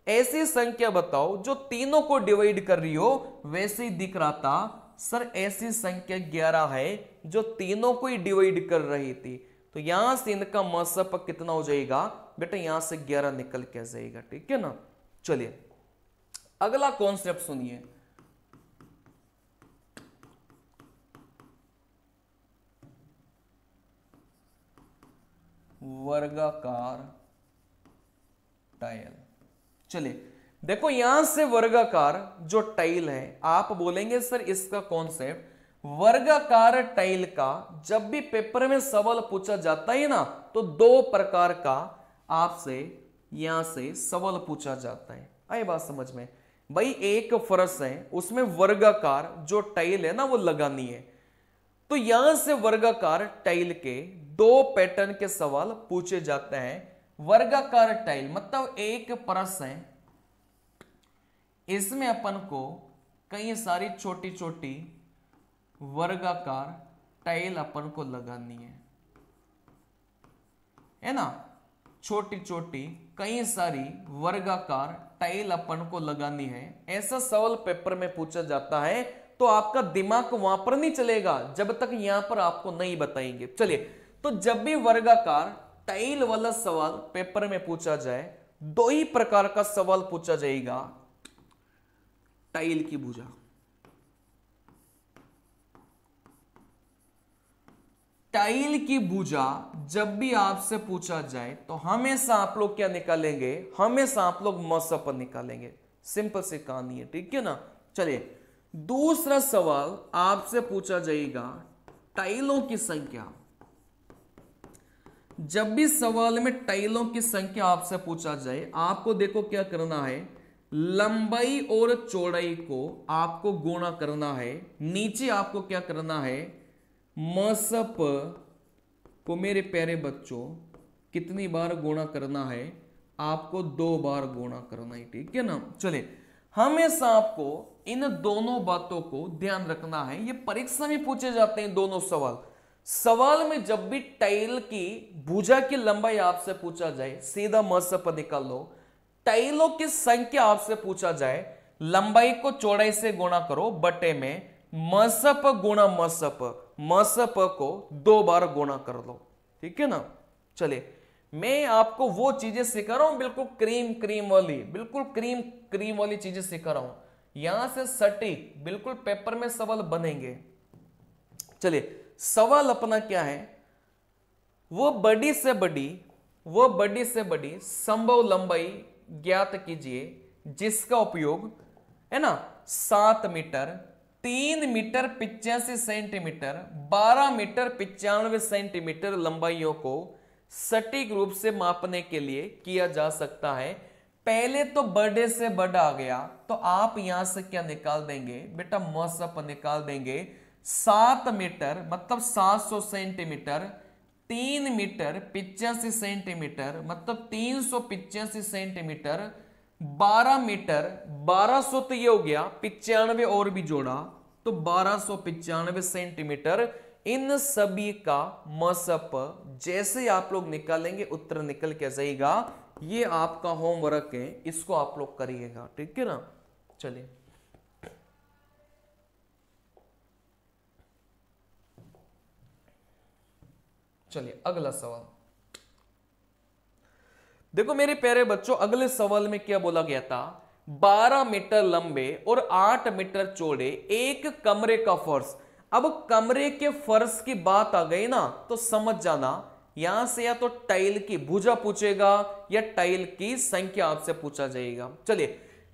A: ऐसी संख्या बताओ जो तीनों को डिवाइड कर रही हो, वैसे ही दिख रहा था सर ऐसी संख्या 11 है जो तीनों को ही डिवाइड कर रही थी। तो यहां से इनका मसप कितना हो जाएगा बेटा, यहां से 11 निकल के आ जाएगा, ठीक है ना। चलिए अगला कॉन्सेप्ट सुनिए। वर्गाकार टाइल। चलिए देखो यहां से वर्गाकार जो टाइल है, आप बोलेंगे सर इसका कॉन्सेप्ट, वर्गाकार टाइल का जब भी पेपर में सवाल पूछा जाता है ना, तो दो प्रकार का आपसे यहां से सवाल पूछा जाता है। आई बात समझ में भाई, एक फर्श है उसमें वर्गाकार जो टाइल है ना वो लगानी है, तो यहां से वर्गाकार टाइल के दो पैटर्न के सवाल पूछे जाते हैं। वर्गाकार टाइल मतलब एक फर्श है, इसमें अपन को कई सारी छोटी छोटी वर्गाकार टाइल अपन को लगानी है ना, छोटी छोटी कई सारी वर्गाकार टाइल अपन को लगानी है। ऐसा सवाल पेपर में पूछा जाता है, तो आपका दिमाग वहां पर नहीं चलेगा जब तक यहां पर आपको नहीं बताएंगे। चलिए, तो जब भी वर्गाकार टाइल वाला सवाल पेपर में पूछा जाए, दो ही प्रकार का सवाल पूछा जाएगा। टाइल की भुजा, टाइल की भुजा जब भी आपसे पूछा जाए तो हमेशा आप लोग क्या निकालेंगे, हमेशा आप लोग मसप निकालेंगे। सिंपल सी कहानी है, ठीक है ना। चलिए दूसरा सवाल आपसे पूछा जाएगा टाइलों की संख्या। जब भी सवाल में टाइलों की संख्या आपसे पूछा जाए, आपको देखो क्या करना है, लंबाई और चौड़ाई को आपको गुणा करना है। नीचे आपको क्या करना है, मसप को मेरे प्यारे बच्चों कितनी बार गुणा करना है, आपको 2 बार गुणा करना है, ठीक है ना। चलिए हमेशा आपको इन दोनों बातों को ध्यान रखना है, ये परीक्षा में पूछे जाते हैं दोनों सवाल। सवाल में जब भी टाइल की भुजा की लंबाई आपसे पूछा जाए, सीधा मसप निकाल लो। टाइलों की संख्या आपसे पूछा जाए, लंबाई को चौड़ाई से गुणा करो बटे में मसप गुणा मसप, मसप को 2 बार गुणा कर लो, ठीक है ना। चलिए मैं आपको वो चीजें सिखा रहा हूं, बिल्कुल क्रीम क्रीम वाली, बिल्कुल क्रीम क्रीम वाली चीजें सिखा रहा हूं। यहां से सटीक बिल्कुल पेपर में सवाल बनेंगे। चलिए सवाल अपना क्या है, वो बड़ी से बड़ी संभव लंबाई ज्ञात कीजिए जिसका उपयोग है ना 7 metre, 3 metre 85 centimetre, 12 metre 95 centimetre लंबाइयों को सटीक रूप से मापने के लिए किया जा सकता है। पहले तो बड़े से बड़ा आ गया, तो आप यहां से क्या निकाल देंगे बेटा, मसप निकाल देंगे। 7 मीटर मतलब 700 सेंटीमीटर, 3 मीटर 85 सेंटीमीटर मतलब 385 सेंटीमीटर, 12 मीटर 1200 तो ये हो गया, 95 और भी जोड़ा तो 1295 सेंटीमीटर। इन सभी का मसप जैसे आप लोग निकालेंगे उत्तर निकल के जाएगा। ये आपका होमवर्क है, इसको आप लोग करिएगा, ठीक है ना। चलिए अगला सवाल देखो मेरे प्यारे बच्चों, अगले सवाल में क्या बोला गया था, 12 मीटर लंबे और 8 मीटर चौड़े एक कमरे का फर्श। अब कमरे के फर्श की बात आ गई ना, तो समझ जाना यहां से या तो टाइल की भुजा पूछेगा या टाइल की संख्या आपसे पूछा जाएगा। चलिए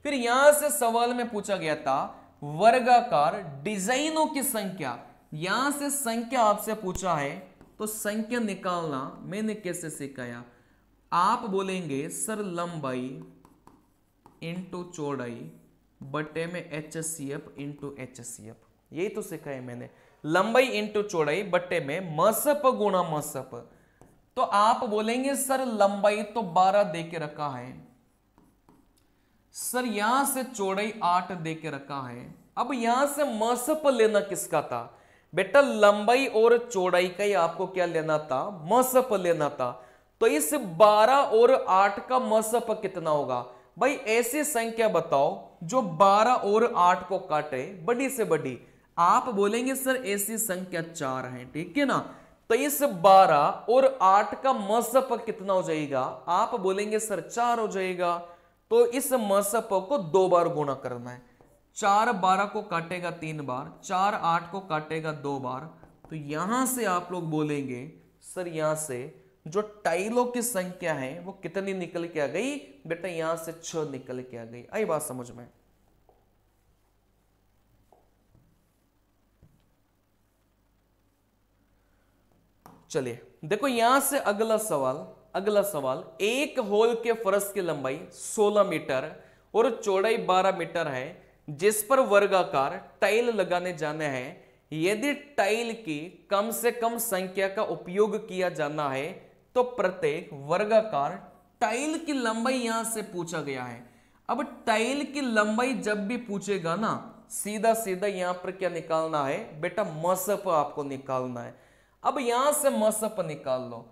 A: फिर यहां से सवाल में पूछा गया था वर्गाकार डिजाइनों की संख्या। यहां से संख्या आपसे पूछा है, तो संख्या निकालना मैंने कैसे सिखाया, आप बोलेंगे सर लंबाई इंटू चौड़ाई बटे में HCF इंटू HCF, यही तो सिखाया मैंने, लंबाई इंटू चौड़ाई बटे में मसप गुणा मसप। तो आप बोलेंगे सर लंबाई तो 12 दे के रखा है, सर यहां से चौड़ाई 8 दे के रखा है, अब यहां से मसप लेना किसका था बेटा, लंबाई और चौड़ाई का ही आपको क्या लेना था, मसप लेना था। तो इस 12 और 8 का मसप कितना होगा भाई, ऐसी संख्या बताओ जो 12 और 8 को काटे, बड़ी से बड़ी। आप बोलेंगे सर ऐसी संख्या 4 है, ठीक है ना। तो इस 12 और 8 का मसप कितना हो जाएगा, आप बोलेंगे सर 4 हो जाएगा। तो इस मसप को 2 बार गुणा करना है। 4 12 को काटेगा 3 बार, 4 8 को काटेगा 2 बार। तो यहां से आप लोग बोलेंगे सर यहां से जो टाइलों की संख्या है वो कितनी निकल के आ गई बेटा, यहां से 6 निकल के आ गई। आई बात समझ में। चलिए देखो यहां से अगला सवाल, एक होल के फर्श की लंबाई 16 मीटर और चौड़ाई 12 मीटर है, जिस पर वर्गाकार टाइल लगाने जाने हैं। यदि टाइल की कम से कम संख्या का उपयोग किया जाना है तो प्रत्येक वर्गाकार टाइल की लंबाई यहां से पूछा गया है। अब टाइल की लंबाई जब भी पूछेगा ना, सीधा सीधा यहां पर क्या निकालना है बेटा, मसप आपको निकालना है। अब यहां से मसप निकाल लो,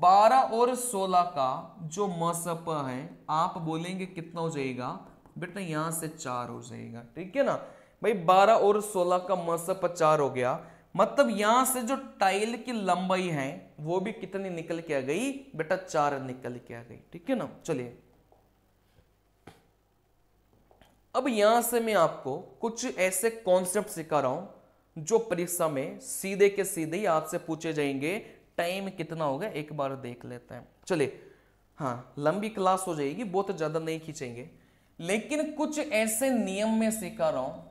A: 12 और 16 का जो मसप है आप बोलेंगे कितना हो जाएगा बेटा, यहां से 4 हो जाएगा, ठीक है ना भाई। 12 और 16 का मसप 4 हो गया, मतलब यहां से जो टाइल की लंबाई है वो भी कितनी निकल के आ गई बेटा, 4 निकल के आ गई, ठीक है ना। चलिए अब यहां से मैं आपको कुछ ऐसे कॉन्सेप्ट सिखा रहा हूं जो परीक्षा में सीधे के सीधे ही आपसे पूछे जाएंगे। टाइम कितना होगा एक बार देख लेते हैं। चलिए हाँ, लंबी क्लास हो जाएगी, बहुत ज्यादा नहीं खींचेंगे, लेकिन कुछ ऐसे नियम में सिखा रहा हूं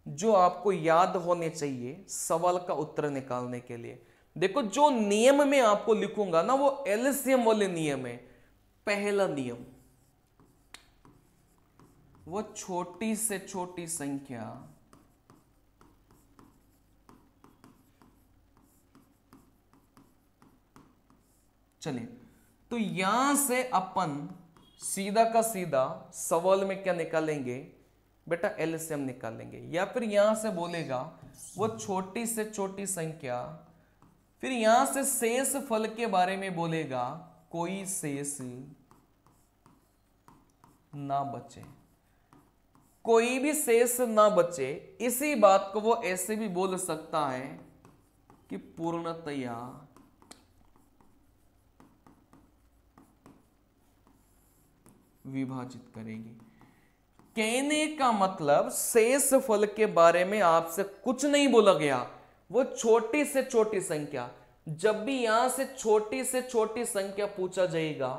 A: जो आपको याद होने चाहिए सवाल का उत्तर निकालने के लिए। देखो जो नियम में आपको लिखूंगा ना वो एलसीएम वाले नियम है। पहला नियम, वो छोटी से छोटी संख्या चलिए तो यहां से अपन सीधा का सीधा सवाल में क्या निकालेंगे बेटा, एलसीएम निकालेंगे। या फिर यहां से बोलेगा वो छोटी से छोटी संख्या, फिर यहां से शेष फल के बारे में बोलेगा कोई शेष ना बचे, कोई भी शेष ना बचे। इसी बात को वो ऐसे भी बोल सकता है कि पूर्णतया विभाजित करेगी। कहने का मतलब शेष फल के बारे में आपसे कुछ नहीं बोला गया, वो छोटी से छोटी संख्या। जब भी यहां से छोटी संख्या पूछा जाएगा,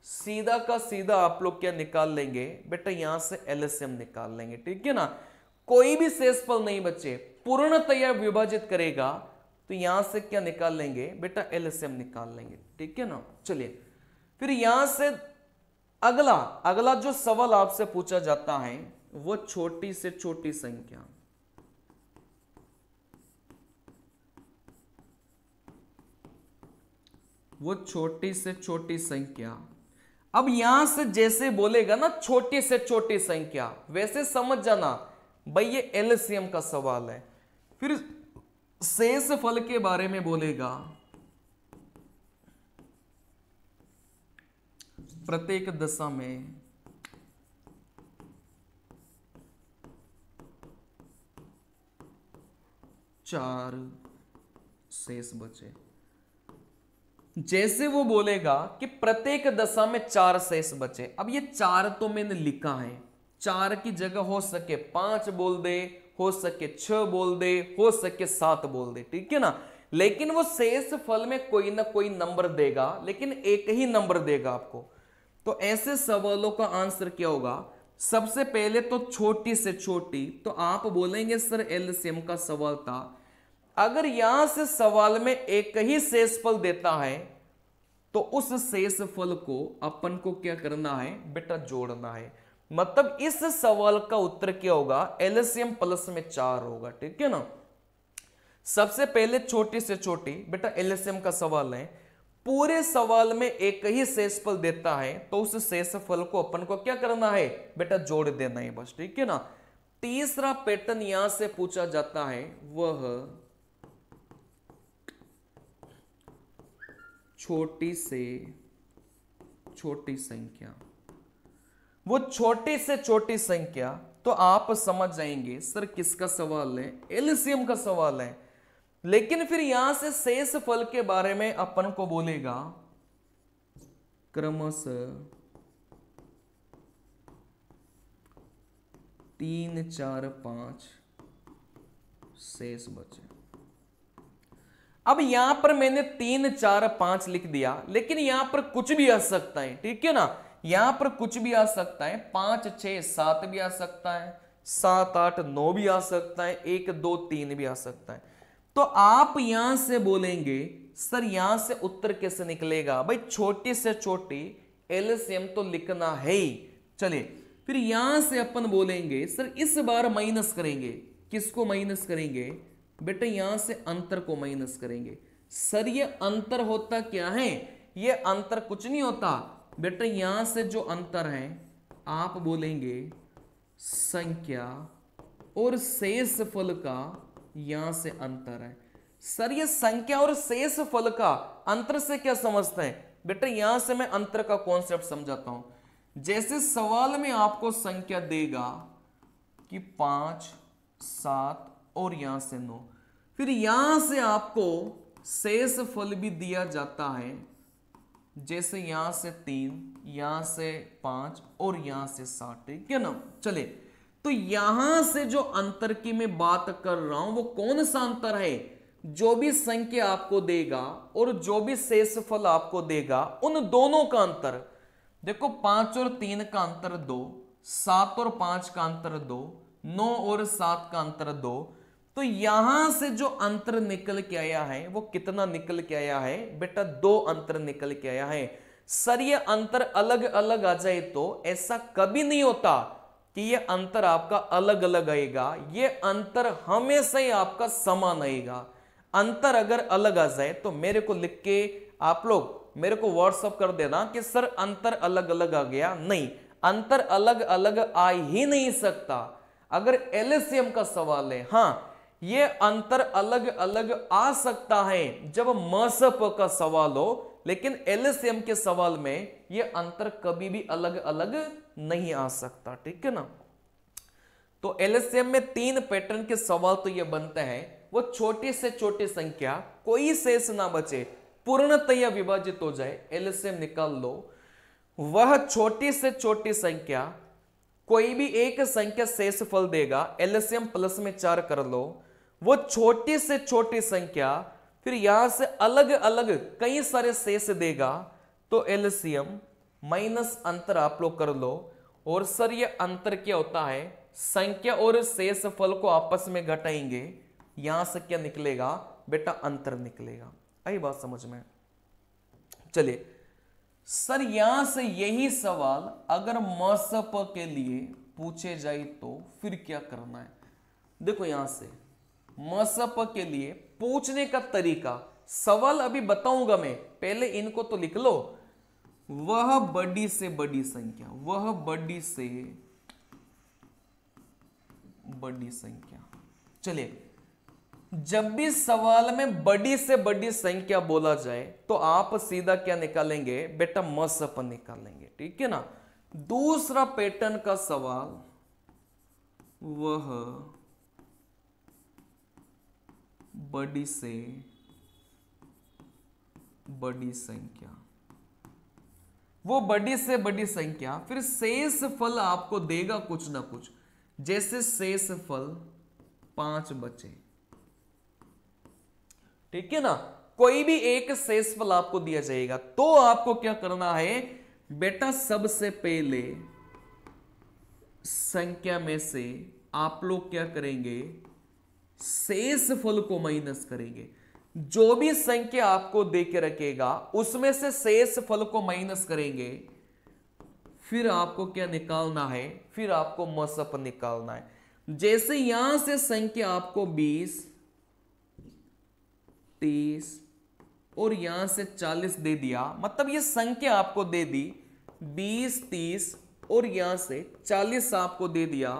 A: सीधा का सीधा आप लोग क्या निकाल लेंगे बेटा, यहां से एलसीएम निकाल लेंगे, ठीक है ना। कोई भी शेषफल नहीं बचे, पूर्णतया विभाजित करेगा, तो यहां से क्या निकाल लेंगे बेटा, एलसीएम निकाल लेंगे, ठीक है ना। चलिए फिर यहां से अगला जो सवाल आपसे पूछा जाता है वो छोटी से छोटी संख्या। वो छोटी से छोटी संख्या, अब यहां से जैसे बोलेगा ना छोटी से छोटी संख्या, वैसे समझ जाना भाई ये एलसीएम का सवाल है। फिर शेष फल के बारे में बोलेगा प्रत्येक दशा में चार शेष बचे। जैसे वो बोलेगा कि प्रत्येक दशा में 4 शेष बचे, अब ये 4 तो मैंने लिखा है, 4 की जगह हो सके 5 बोल दे, हो सके 6 बोल दे, हो सके 7 बोल दे, ठीक है ना। लेकिन वो शेष फल में कोई ना कोई नंबर देगा, लेकिन एक ही नंबर देगा आपको। तो ऐसे सवालों का आंसर क्या होगा, सबसे पहले तो छोटी से छोटी, तो आप बोलेंगे सर एलसीएम का सवाल था। अगर यहां से सवाल में एक ही शेषफल देता है तो उस शेषफल को अपन को क्या करना है बेटा, जोड़ना है। मतलब इस सवाल का उत्तर क्या होगा, एलसीएम प्लस में 4 होगा, ठीक है ना। सबसे पहले छोटी से छोटी बेटा एलसीएम का सवाल है, पूरे सवाल में एक ही शेषफल देता है तो उस शेषफल को अपन को क्या करना है बेटा, जोड़ देना है बस, ठीक है ना। तीसरा पैटर्न यहां से पूछा जाता है वह छोटी से छोटी संख्या। वो छोटी से छोटी संख्या, तो आप समझ जाएंगे सर किसका सवाल है, एलसीएम का सवाल है। लेकिन फिर यहां से शेष फल के बारे में अपन को बोलेगा क्रमशः 3, 4, 5 शेष बचे। अब यहां पर मैंने 3, 4, 5 लिख दिया, लेकिन यहां पर कुछ भी आ सकता है, ठीक है ना। यहां पर कुछ भी आ सकता है, 5, 6, 7 भी आ सकता है, 7, 8, 9 भी आ सकता है, 1, 2, 3 भी आ सकता है। तो आप यहां से बोलेंगे सर यहां से उत्तर कैसे निकलेगा, भाई छोटी से छोटी एलसीएम तो लिखना है ही। चलिए फिर यहां से अपन बोलेंगे सर इस बार माइनस करेंगे, किसको माइनस करेंगे बेटा, यहां से अंतर को माइनस करेंगे। सर ये अंतर होता क्या है, ये अंतर कुछ नहीं होता बेटा, यहां से जो अंतर है आप बोलेंगे संख्या और शेष फल का यहां से अंतर है। सर ये संख्या और शेष फल का अंतर से क्या समझते हैं बेटा, यहां से मैं अंतर का कॉन्सेप्ट समझाता हूं। जैसे सवाल में आपको संख्या देगा कि 5, 7 और यहां से 9, फिर यहां से आपको शेष फल भी दिया जाता है, जैसे यहां से 3, यहां से 5 और यहां से 7, ठीक है ना। चले तो यहां से जो अंतर की मैं बात कर रहा हूं वो कौन सा अंतर है, जो भी संख्या आपको देगा और जो भी शेष फल आपको देगा उन दोनों का अंतर। देखो 5 और 3 का अंतर 2, 7 और 5 का अंतर 2, 9 और 7 का अंतर 2। तो यहां से जो अंतर निकल के आया है वो कितना निकल के आया है बेटा, 2 अंतर निकल के आया है। सर ये अंतर अलग अलग आ जाए तो ऐसा कभी नहीं होता कि ये अंतर आपका अलग अलग आएगा, ये अंतर हमेशा ही आपका समान आएगा। अंतर अगर अलग आ जाए तो मेरे को लिख के आप लोग मेरे को व्हाट्सअप कर देना कि सर अंतर अलग अलग आ गया। नहीं, अंतर अलग अलग आ ही नहीं सकता अगर एलसीएम का सवाल है। हां ये अंतर अलग अलग आ सकता है जब मसप का सवाल हो, लेकिन एलसीएम के सवाल में ये अंतर कभी भी अलग अलग नहीं आ सकता, ठीक है ना। तो एलसीएम में 3 पैटर्न के सवाल तो ये बनते हैं, वो छोटी से छोटी संख्या कोई शेष ना बचे, पूर्णतया विभाजित हो जाए, एलसीएम निकाल लो। वह छोटी से छोटी संख्या कोई भी एक संख्या शेष फल देगा, एलसीएम प्लस में 4 कर लो। वो छोटी से छोटी संख्या फिर यहां से अलग अलग कई सारे शेष देगा, तो एलसीएम माइनस अंतर आप लोग कर लो। और सर ये अंतर क्या होता है, संख्या और शेष फल को आपस में घटाएंगे, यहां से क्या निकलेगा बेटा, अंतर निकलेगा। आई बात समझ में। चलिए सर यहां से यही सवाल अगर मसप के लिए पूछे जाए तो फिर क्या करना है। देखो यहां से मसप के लिए पूछने का तरीका, सवाल अभी बताऊंगा मैं, पहले इनको तो लिख लो। वह बड़ी से बड़ी संख्या, वह बड़ी से बड़ी संख्या। चलिए जब भी सवाल में बड़ी से बड़ी संख्या बोला जाए तो आप सीधा क्या निकालेंगे बेटा, मसप निकालेंगे, ठीक है ना। दूसरा पैटर्न का सवाल, वह बड़ी से बड़ी संख्या, वो बड़ी से बड़ी संख्या फिर शेष फल आपको देगा कुछ ना कुछ, जैसे शेष फल 5 बचे, ठीक है ना। कोई भी एक शेष फल आपको दिया जाएगा तो आपको क्या करना है बेटा, सबसे पहले संख्या में से आप लोग क्या करेंगे, शेष फल को माइनस करेंगे। जो भी संख्या आपको दे के रखेगा उसमें से शेष फल को माइनस करेंगे, फिर आपको क्या निकालना है, फिर आपको मसप निकालना है। जैसे यहां से संख्या आपको 20, 30 और यहां से 40 दे दिया, मतलब ये संख्या आपको दे दी 20, 30 और यहां से 40 आपको दे दिया,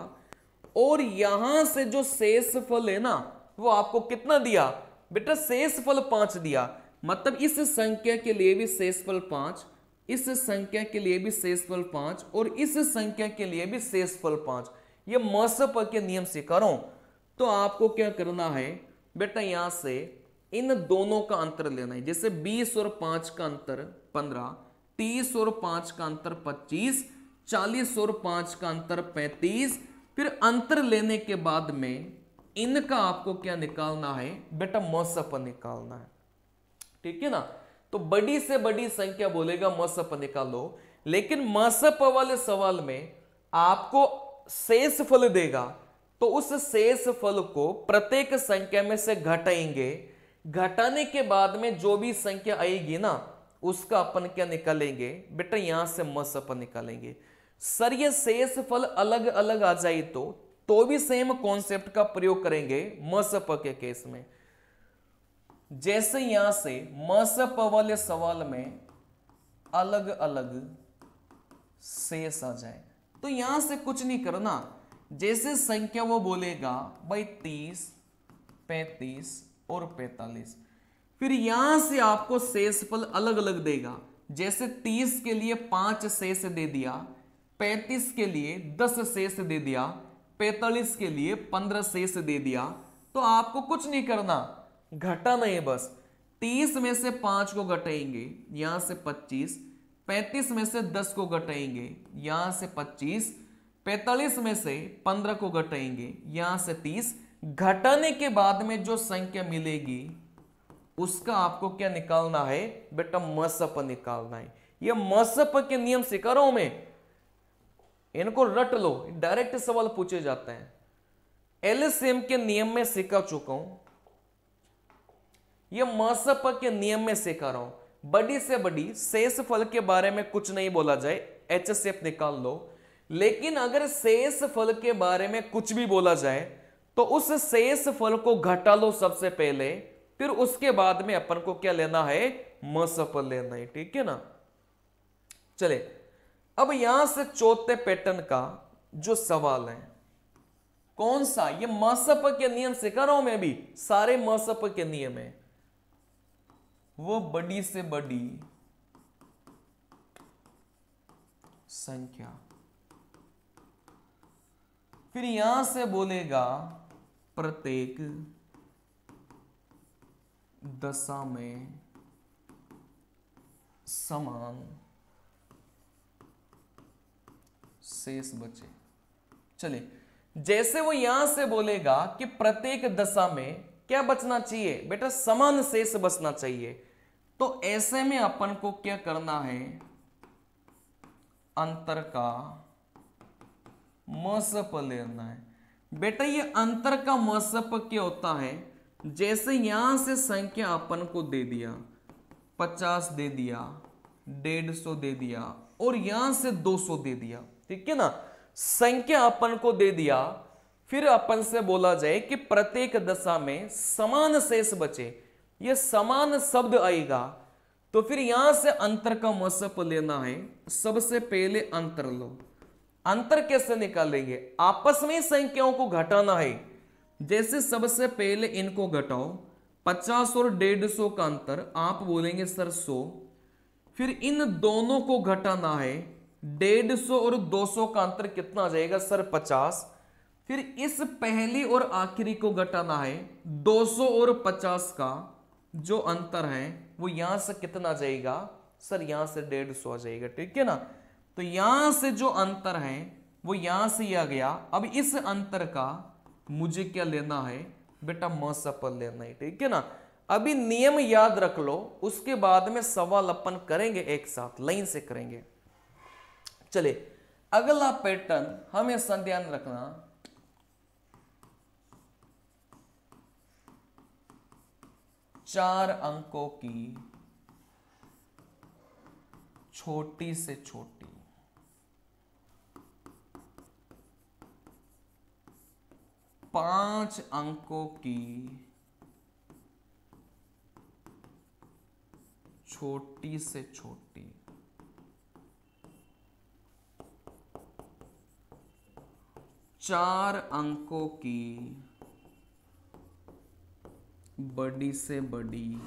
A: और यहां से जो शेषफल है ना वो आपको कितना दिया बेटा, शेषफल 5 दिया। मतलब इस संख्या के लिए भी शेषफल 5, इस संख्या के लिए भी शेषफल 5 और इस संख्या के लिए भी शेषफल 5। ये मसप के नियम से करो तो आपको क्या करना है बेटा, यहां से इन दोनों का अंतर लेना है। जैसे 20 और 5 का अंतर 15, 30 और 5 का अंतर 25, 40 और 5 का अंतर 35। फिर अंतर लेने के बाद में इनका आपको क्या निकालना है बेटा, मसप निकालना है। ठीक है ना। तो बड़ी से बड़ी संख्या बोलेगा मसप निकालो, लेकिन मसप वाले सवाल में आपको शेषफल देगा तो उस शेषफल को प्रत्येक संख्या में से घटाएंगे। घटाने के बाद में जो भी संख्या आएगी ना उसका अपन क्या निकालेंगे बेटा, यहां से मसप निकालेंगे। सर ये शेषफल अलग अलग आ जाए तो भी सेम कॉन्सेप्ट का प्रयोग करेंगे मसप के केस में। जैसे यहां से मसप वाले सवाल में अलग अलग शेष आ जाए तो यहां से कुछ नहीं करना। जैसे संख्या वो बोलेगा भाई 30, 35 और 45, फिर यहां से आपको शेषफल अलग अलग देगा। जैसे 30 के लिए 5 शेष दे दिया, 35 के लिए 10 शेष दे दिया, 45 के लिए 15 शेष दे दिया। तो आपको कुछ नहीं करना, घटाना है बस। 30 में से 5 को घटाएंगे, यहां से 25, 35 में से 10 को घटाएंगे, यहां से 25, 45 में से 15 को घटाएंगे, यहां से 30। घटाने के बाद में जो संख्या मिलेगी उसका आपको क्या निकालना है बेटा, मसप निकालना है। ये मसप के नियम सिखा रहा हूं मैं, इनको रट लो, डायरेक्ट सवाल पूछे जाते हैं। एलसीएम के नियम में सिखा चुका हूं, ये मसप के नियम में सिखा रहा हूं। बड़ी से बड़ी शेषफल के बारे में कुछ नहीं बोला जाए, एचसीएफ निकाल लो। लेकिन अगर शेषफल के बारे में कुछ भी बोला जाए तो उस शेषफल को घटा लो सबसे पहले, फिर उसके बाद में अपन को क्या लेना है, मसप लेना है। ठीक है ना। चले अब यहां से चौथे पैटर्न का जो सवाल है कौन सा, ये मसप के नियम से कर रहा हूं मैं भी, सारे मसप के नियम है। वो बड़ी से बड़ी संख्या, फिर यहां से बोलेगा प्रत्येक दशा में समान शेष बचे। चलिए जैसे वो यहां से बोलेगा कि प्रत्येक दशा में क्या बचना चाहिए बेटा, समान शेष बचना चाहिए। तो ऐसे में अपन को क्या करना है, अंतर का मसप लेना है। बेटा ये अंतर का मसप क्या होता है, जैसे यहां से संख्या अपन को दे दिया, 50 दे दिया, 150 दे दिया और यहां से 200 दे दिया। ठीक है ना। संख्या अपन को दे दिया, फिर अपन से बोला जाए कि प्रत्येक दशा में समान शेष बचे। ये समान शब्द आएगा तो फिर यहां से अंतर का मसप लेना है। सबसे पहले अंतर लो। अंतर कैसे निकालेंगे, आपस में संख्याओं को घटाना है। जैसे सबसे पहले इनको घटाओ, 50 और 150 का अंतर आप बोलेंगे सर 100। फिर इन दोनों को घटाना है, 150 और 200 का अंतर कितना आ जाएगा सर 50। फिर इस पहली और आखिरी को घटाना है, 200 और 50 का जो अंतर है वो यहां से कितना आ जाएगा सर, यहां से 150 आ जाएगा। ठीक है ना। तो यहां से जो अंतर है वो यहां से आ गया। अब इस अंतर का मुझे क्या लेना है बेटा, मसप लेना है। ठीक है ना। अभी नियम याद रख लो, उसके बाद में सवाल अपन करेंगे एक साथ, लाइन से करेंगे। चले अगला पैटर्न हमेशा ध्यान रखना, 4 अंकों की छोटी से छोटी 5 अंकों की छोटी से छोटी 4 4 अंकों की बड़ी से बड़ी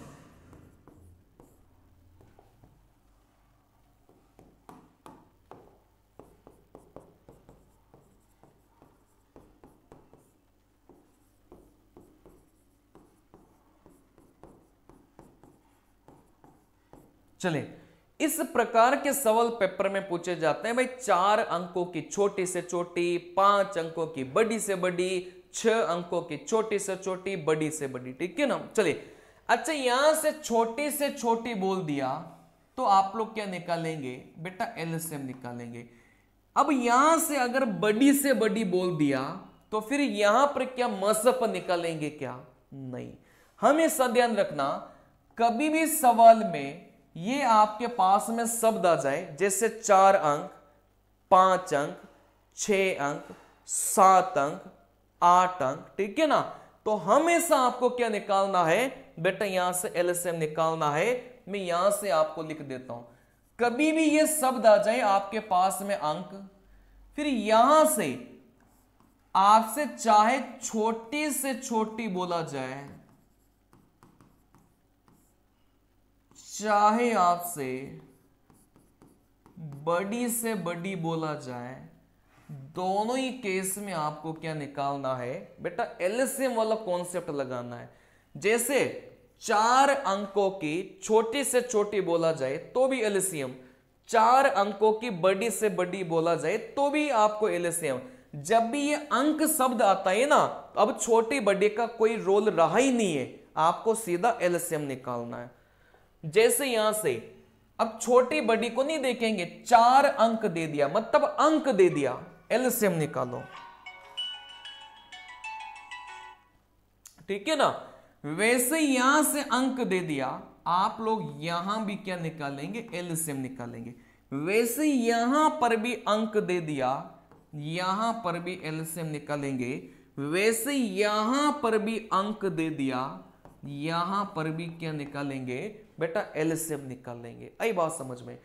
A: चले, इस प्रकार के सवाल पेपर में पूछे जाते हैं भाई। 4 अंकों की छोटी से छोटी, 5 अंकों की बड़ी से बड़ी, 6 अंकों की छोटी से छोटी, बड़ी से बड़ी, ठीक है ना। चलिए, अच्छा यहां से छोटी बोल दिया तो आप लोग क्या निकालेंगे बेटा, एलसीएम निकालेंगे। अब यहां से अगर बड़ी से बड़ी बोल दिया तो फिर यहां पर क्या मसप निकालेंगे क्या? नहीं। हमेशा ध्यान रखना, कभी भी सवाल में ये आपके पास में शब्द आ जाए, जैसे 4 अंक, 5 अंक, 6 अंक, 7 अंक, 8 अंक, ठीक है ना, तो हमेशा आपको क्या निकालना है बेटा, यहां से एलसीएम निकालना है। मैं यहां से आपको लिख देता हूं, कभी भी ये शब्द आ जाए आपके पास में अंक, फिर यहां से आपसे चाहे छोटी से छोटी बोला जाए, चाहे आपसे बड़ी से बड़ी बोला जाए, दोनों ही केस में आपको क्या निकालना है बेटा, एलसीएम वाला कॉन्सेप्ट लगाना है। जैसे 4 अंकों की छोटी से छोटी बोला जाए तो भी एलसीएम, 4 अंकों की बड़ी से बड़ी बोला जाए तो भी आपको एलसीएम। जब भी ये अंक शब्द आता है ना, अब छोटी बड़ी का कोई रोल रहा ही नहीं है, आपको सीधा एलसीएम निकालना है। जैसे यहां से अब छोटी बड़ी को नहीं देखेंगे, 4 अंक दे दिया मतलब अंक दे दिया, एलसीएम निकालो, ठीक है ना। वैसे यहां से अंक दे दिया, आप लोग यहां भी क्या निकालेंगे, एलसीएम निकालेंगे। वैसे यहां पर भी अंक दे दिया, यहां पर भी एलसीएम निकालेंगे। वैसे यहां पर भी अंक दे दिया, यहां पर भी क्या निकालेंगे बेटा, एलसीएम निकालेंगे। आई बात समझ में?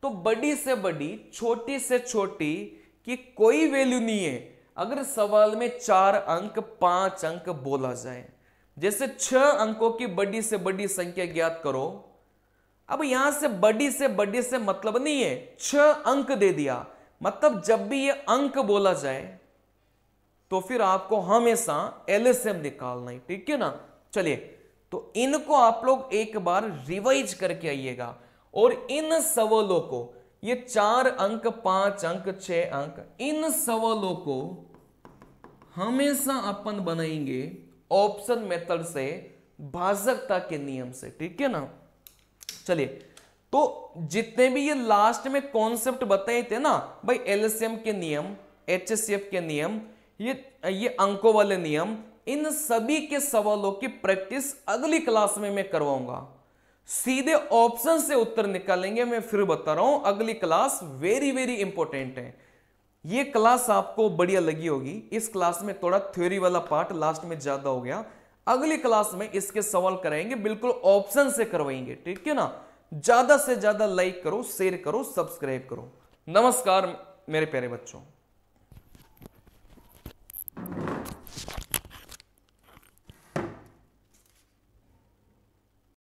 A: तो बड़ी से बड़ी, छोटी से छोटी की कोई वैल्यू नहीं है अगर सवाल में 4 अंक, 5 अंक बोला जाए। जैसे 6 अंकों की बड़ी से बड़ी संख्या ज्ञात करो, अब यहां से बड़ी से मतलब नहीं है, 6 अंक दे दिया मतलब जब भी ये अंक बोला जाए तो फिर आपको हमेशा एलसीएम निकालना है, ठीक है ना। चलिए, तो इनको आप लोग एक बार रिवाइज करके आइएगा, और इन सवालों को, ये 4 अंक, 5 अंक, 6 अंक, इन सवालों को हमेशा अपन बनाएंगे ऑप्शन मेथड से, भाजकता के नियम से, ठीक है ना। चलिए, तो जितने भी ये लास्ट में कॉन्सेप्ट बताए थे ना भाई, एलसीएम के नियम, एचसीएफ के नियम, ये अंकों वाले नियम, इन सभी के सवालों की प्रैक्टिस अगली क्लास में मैं करवाऊंगा। सीधे ऑप्शन से उत्तर निकालेंगे। मैं फिर बता रहा हूं, अगली क्लास वेरी वेरी इंपॉर्टेंट है। ये क्लास आपको बढ़िया लगी होगी। इस क्लास में थोड़ा थ्योरी वाला पार्ट लास्ट में ज्यादा हो गया। अगली क्लास में इसके सवाल कराएंगे, बिल्कुल ऑप्शन से करवाएंगे, ठीक है ना। ज्यादा से ज्यादा लाइक करो, शेयर करो, सब्सक्राइब करो। नमस्कार मेरे प्यारे बच्चों।